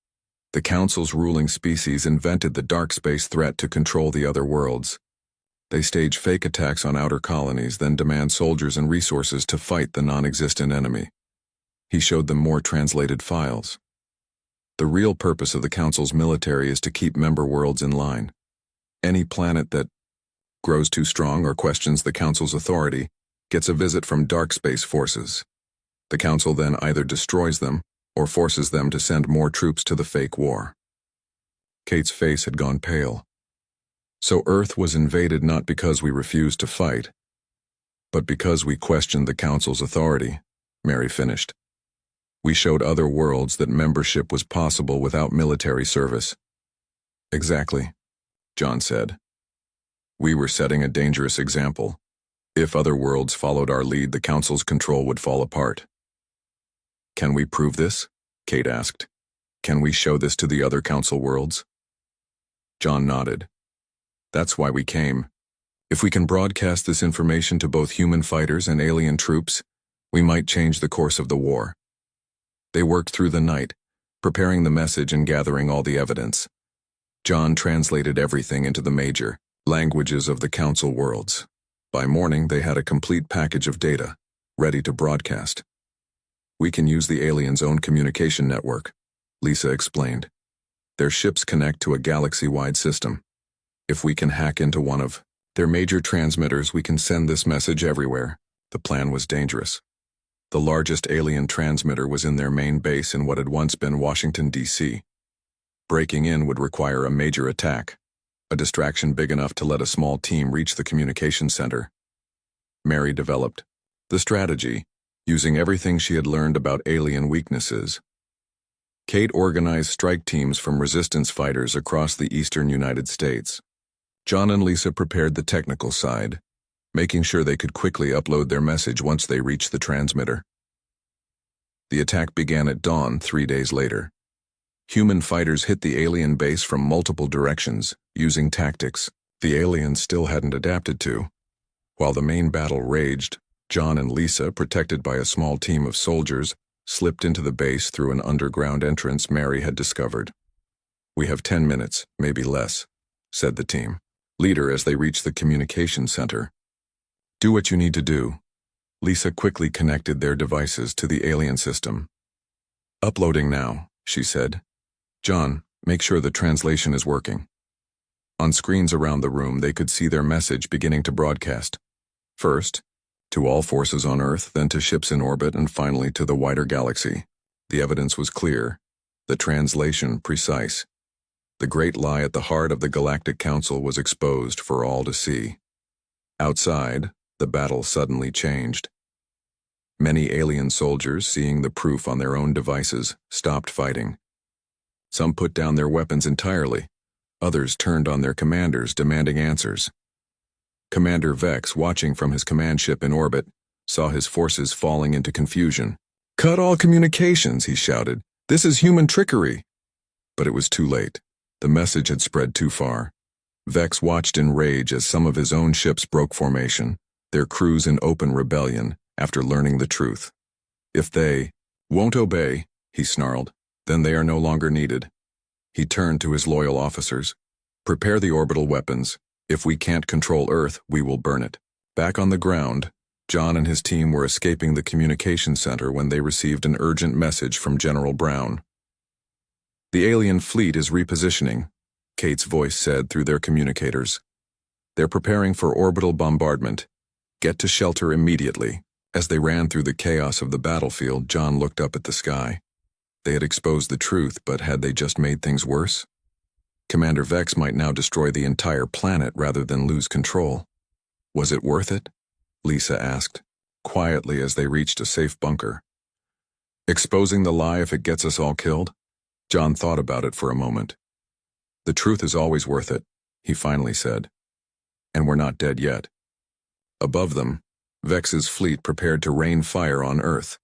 The Council's ruling species invented the dark space threat to control the other worlds. They stage fake attacks on outer colonies, then demand soldiers and resources to fight the non-existent enemy. He showed them more translated files. The real purpose of the Council's military is to keep member worlds in line. Any planet that grows too strong or questions the Council's authority gets a visit from dark space forces. The Council then either destroys them or forces them to send more troops to the fake war. Kate's face had gone pale. So Earth was invaded not because we refused to fight, but because we questioned the Council's authority, Mary finished. We showed other worlds that membership was possible without military service. Exactly, John said. We were setting a dangerous example. If other worlds followed our lead, the Council's control would fall apart. Can we prove this? Kate asked. Can we show this to the other Council worlds? John nodded. That's why we came. If we can broadcast this information to both human fighters and alien troops, we might change the course of the war. They worked through the night, preparing the message and gathering all the evidence. John translated everything into the major languages of the Council worlds. By morning, they had a complete package of data, ready to broadcast. We can use the aliens' own communication network, Lisa explained. Their ships connect to a galaxy-wide system. If we can hack into one of their major transmitters, we can send this message everywhere. The plan was dangerous. The largest alien transmitter was in their main base in what had once been Washington, D.C. Breaking in would require a major attack, a distraction big enough to let a small team reach the communication center. Mary developed the strategy, using everything she had learned about alien weaknesses. Kate organized strike teams from resistance fighters across the eastern United States. John and Lisa prepared the technical side, making sure they could quickly upload their message once they reached the transmitter. The attack began at dawn 3 days later. Human fighters hit the alien base from multiple directions, using tactics the aliens still hadn't adapted to. While the main battle raged, John and Lisa, protected by a small team of soldiers, slipped into the base through an underground entrance Mary had discovered. We have 10 minutes, maybe less, said the team leader as they reached the communication center. Do what you need to do. Lisa quickly connected their devices to the alien system. Uploading now, she said. John, make sure the translation is working. On screens around the room, they could see their message beginning to broadcast. First, to all forces on Earth, then to ships in orbit, and finally to the wider galaxy. The evidence was clear, the translation precise. The great lie at the heart of the Galactic Council was exposed for all to see. Outside, the battle suddenly changed. Many alien soldiers, seeing the proof on their own devices, stopped fighting. Some put down their weapons entirely. Others turned on their commanders, demanding answers. Commander Vex, watching from his command ship in orbit, saw his forces falling into confusion. "Cut all communications," he shouted. "This is human trickery." But it was too late. The message had spread too far. Vex watched in rage as some of his own ships broke formation, their crews in open rebellion, after learning the truth. "If they won't obey," he snarled, "then they are no longer needed." He turned to his loyal officers. "Prepare the orbital weapons. If we can't control Earth, we will burn it." Back on the ground, John and his team were escaping the communication center when they received an urgent message from General Brown. "The alien fleet is repositioning," Kate's voice said through their communicators. "They're preparing for orbital bombardment. Get to shelter immediately." As they ran through the chaos of the battlefield, John looked up at the sky. They had exposed the truth, but had they just made things worse? Commander Vex might now destroy the entire planet rather than lose control. Was it worth it? Lisa asked, quietly as they reached a safe bunker. Exposing the lie if it gets us all killed? John thought about it for a moment. "The truth is always worth it," he finally said. "And we're not dead yet." Above them, Vex's fleet prepared to rain fire on Earth.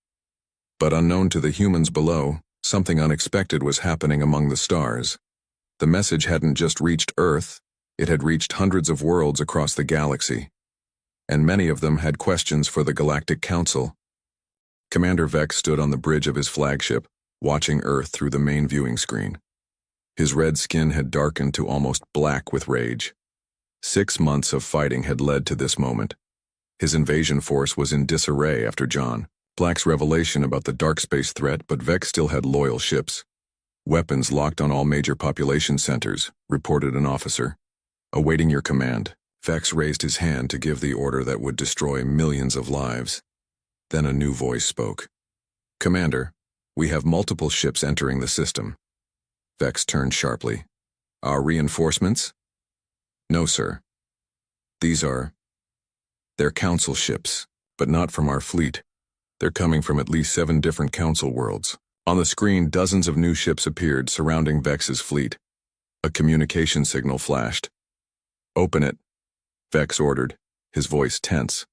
But unknown to the humans below, something unexpected was happening among the stars. The message hadn't just reached Earth, it had reached hundreds of worlds across the galaxy. And many of them had questions for the Galactic Council. Commander Vex stood on the bridge of his flagship, watching Earth through the main viewing screen. His red skin had darkened to almost black with rage. 6 months of fighting had led to this moment. His invasion force was in disarray after John Black's revelation about the dark space threat, but Vex still had loyal ships. "Weapons locked on all major population centers," reported an officer. "Awaiting your command." Vex raised his hand to give the order that would destroy millions of lives. Then a new voice spoke. "Commander, we have multiple ships entering the system." Vex turned sharply. "Our reinforcements?" "No, sir. They're council ships, but not from our fleet. They're coming from at least 7 different council worlds." On the screen, dozens of new ships appeared surrounding Vex's fleet. A communication signal flashed. "Open it," Vex ordered, his voice tense.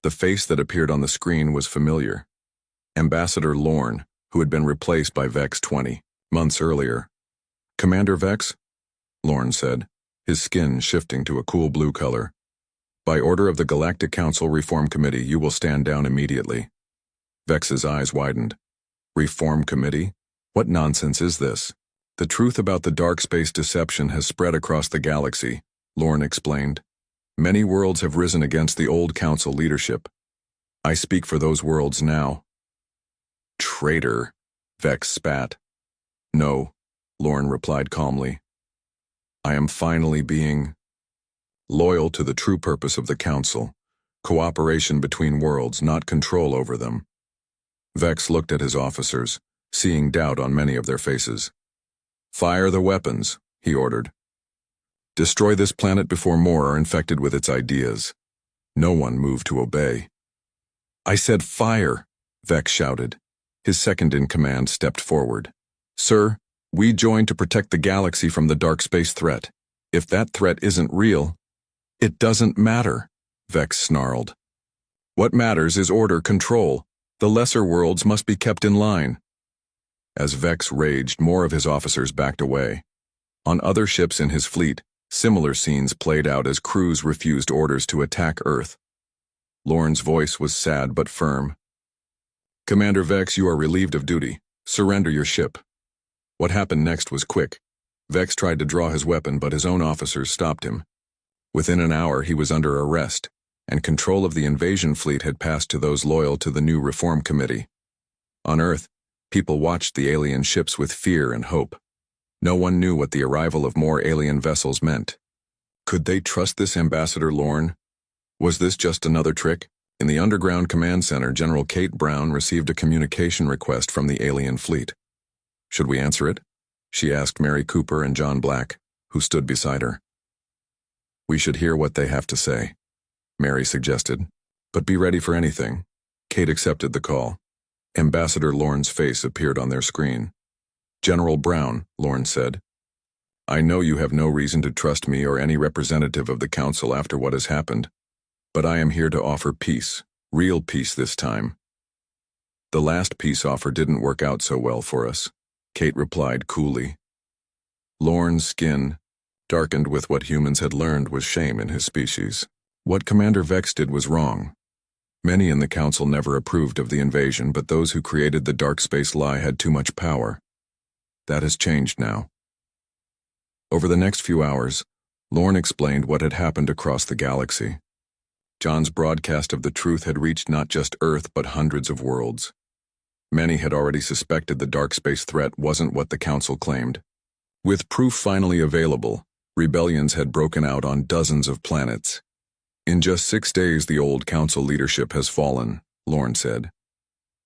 The face that appeared on the screen was familiar. Ambassador Lorne, who had been replaced by Vex 20 months earlier. "Commander Vex?" Lorne said, his skin shifting to a cool blue color. "By order of the Galactic Council Reform Committee, you will stand down immediately." Vex's eyes widened. "Reform Committee? What nonsense is this?" "The truth about the dark space deception has spread across the galaxy," Lorne explained. "Many worlds have risen against the old Council leadership. I speak for those worlds now." "Traitor," Vex spat. "No," Lorne replied calmly. "I am finally being loyal to the true purpose of the Council, cooperation between worlds, not control over them." Vex looked at his officers, seeing doubt on many of their faces. "Fire the weapons," he ordered. "Destroy this planet before more are infected with its ideas." No one moved to obey. "I said fire," Vex shouted. His second-in-command stepped forward. "Sir, we joined to protect the galaxy from the dark space threat. If that threat isn't real, it doesn't matter," Vex snarled. "What matters is order, control. The lesser worlds must be kept in line." As Vex raged, more of his officers backed away. On other ships in his fleet, similar scenes played out as crews refused orders to attack Earth. Lorne's voice was sad but firm. "Commander Vex, you are relieved of duty. Surrender your ship." What happened next was quick. Vex tried to draw his weapon, but his own officers stopped him. Within an hour, he was under arrest, and control of the invasion fleet had passed to those loyal to the new Reform Committee. On Earth, people watched the alien ships with fear and hope. No one knew what the arrival of more alien vessels meant. Could they trust this Ambassador Lorne? Was this just another trick? In the underground command center, General Kate Brown received a communication request from the alien fleet. "Should we answer it?" she asked Mary Cooper and John Black, who stood beside her. "We should hear what they have to say," Mary suggested. "But be ready for anything." Kate accepted the call. Ambassador Lorne's face appeared on their screen. "General Brown," Lorne said, "I know you have no reason to trust me or any representative of the Council after what has happened, but I am here to offer peace, real peace this time." "The last peace offer didn't work out so well for us," Kate replied coolly. Lorne's skin darkened with what humans had learned was shame in his species. What Commander Vex did was wrong. Many in the Council never approved of the invasion, but those who created the dark space lie had too much power. That has changed now. Over the next few hours, Lorne explained what had happened across the galaxy. John's broadcast of the truth had reached not just Earth but hundreds of worlds. Many had already suspected the dark space threat wasn't what the Council claimed. With proof finally available, rebellions had broken out on dozens of planets. "In just 6 days, the old Council leadership has fallen," Lorne said.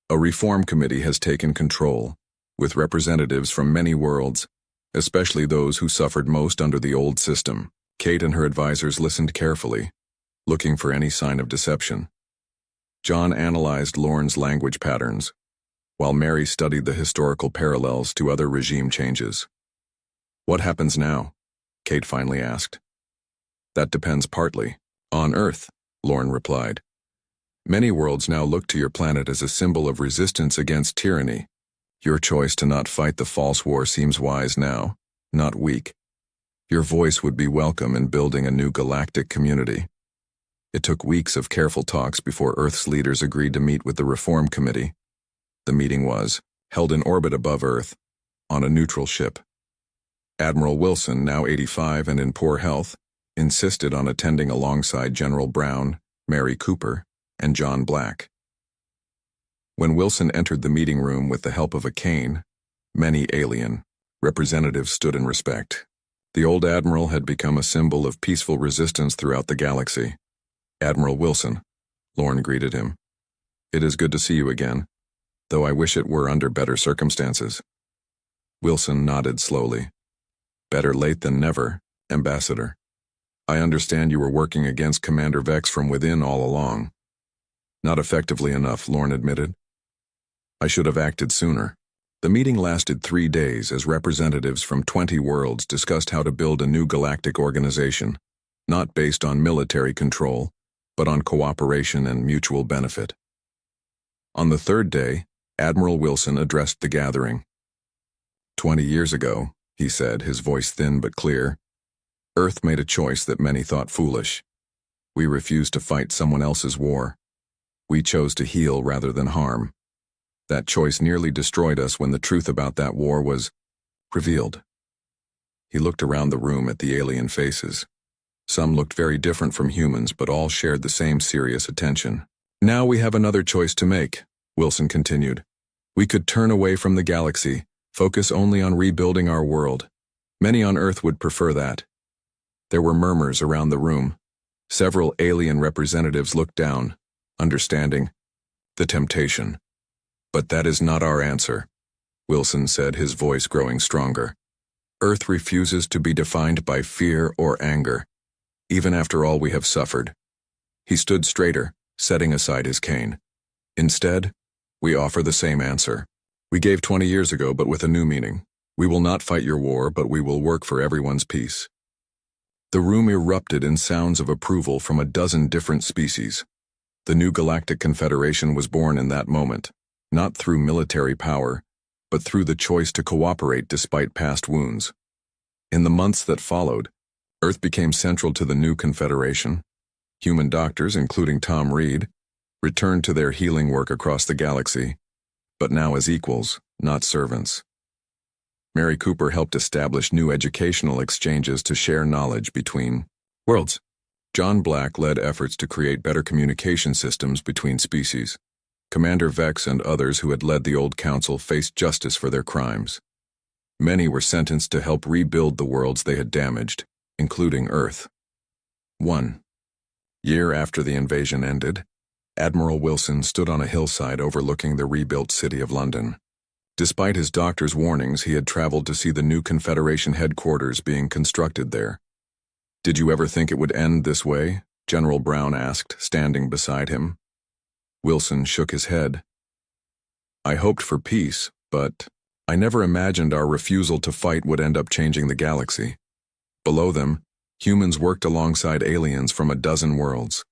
"A reform committee has taken control, with representatives from many worlds, especially those who suffered most under the old system." Kate and her advisors listened carefully, looking for any sign of deception. John analyzed Lorne's language patterns, while Mary studied the historical parallels to other regime changes. "What happens now?" Kate finally asked. "That depends partly on Earth," Lorne replied. "Many worlds now look to your planet as a symbol of resistance against tyranny. Your choice to not fight the false war seems wise now, not weak. Your voice would be welcome in building a new galactic community." It took weeks of careful talks before Earth's leaders agreed to meet with the Reform Committee. The meeting was held in orbit above Earth, on a neutral ship. Admiral Wilson, now 85 and in poor health, insisted on attending alongside General Brown, Mary Cooper, and John Black. When Wilson entered the meeting room with the help of a cane, many alien representatives stood in respect. The old admiral had become a symbol of peaceful resistance throughout the galaxy. "Admiral Wilson," Lorne greeted him. "It is good to see you again, though I wish it were under better circumstances." Wilson nodded slowly. "Better late than never, Ambassador. I understand you were working against Commander Vex from within all along." "Not effectively enough," Lorne admitted. "I should have acted sooner." The meeting lasted 3 days as representatives from 20 worlds discussed how to build a new galactic organization, not based on military control, but on cooperation and mutual benefit. On the third day, Admiral Wilson addressed the gathering. 20 years ago, he said, his voice thin but clear, Earth made a choice that many thought foolish. We refused to fight someone else's war. We chose to heal rather than harm. That choice nearly destroyed us when the truth about that war was revealed. He looked around the room at the alien faces. Some looked very different from humans, but all shared the same serious attention. Now we have another choice to make, Wilson continued. We could turn away from the galaxy, focus only on rebuilding our world. Many on Earth would prefer that. There were murmurs around the room. Several alien representatives looked down, understanding the temptation. But that is not our answer, Wilson said, his voice growing stronger. Earth refuses to be defined by fear or anger, even after all we have suffered. He stood straighter, setting aside his cane. Instead, we offer the same answer. We gave 20 years ago, but with a new meaning. We will not fight your war, but we will work for everyone's peace. The room erupted in sounds of approval from a dozen different species. The new Galactic Confederation was born in that moment, not through military power, but through the choice to cooperate despite past wounds. In the months that followed, Earth became central to the new Confederation. Human doctors, including Tom Reed, returned to their healing work across the galaxy, but now as equals, not servants. Mary Cooper helped establish new educational exchanges to share knowledge between worlds. John Black led efforts to create better communication systems between species. Commander Vex and others who had led the old council faced justice for their crimes. Many were sentenced to help rebuild the worlds they had damaged, including Earth. 1 year after the invasion ended, Admiral Wilson stood on a hillside overlooking the rebuilt city of London. Despite his doctor's warnings, he had traveled to see the new Confederation headquarters being constructed there. Did you ever think it would end this way? General Brown asked, standing beside him. Wilson shook his head. I hoped for peace, but I never imagined our refusal to fight would end up changing the galaxy. Below them, humans worked alongside aliens from a dozen worlds.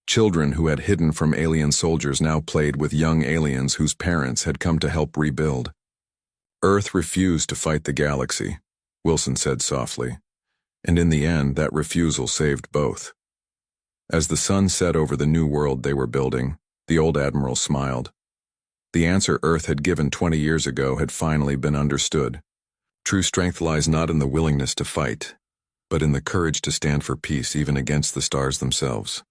Children who had hidden from alien soldiers now played with young aliens whose parents had come to help rebuild. Earth refused to fight the galaxy, Wilson said softly, and in the end that refusal saved both. As the sun set over the new world they were building, the old admiral smiled. The answer Earth had given 20 years ago had finally been understood. True strength lies not in the willingness to fight, but in the courage to stand for peace even against the stars themselves.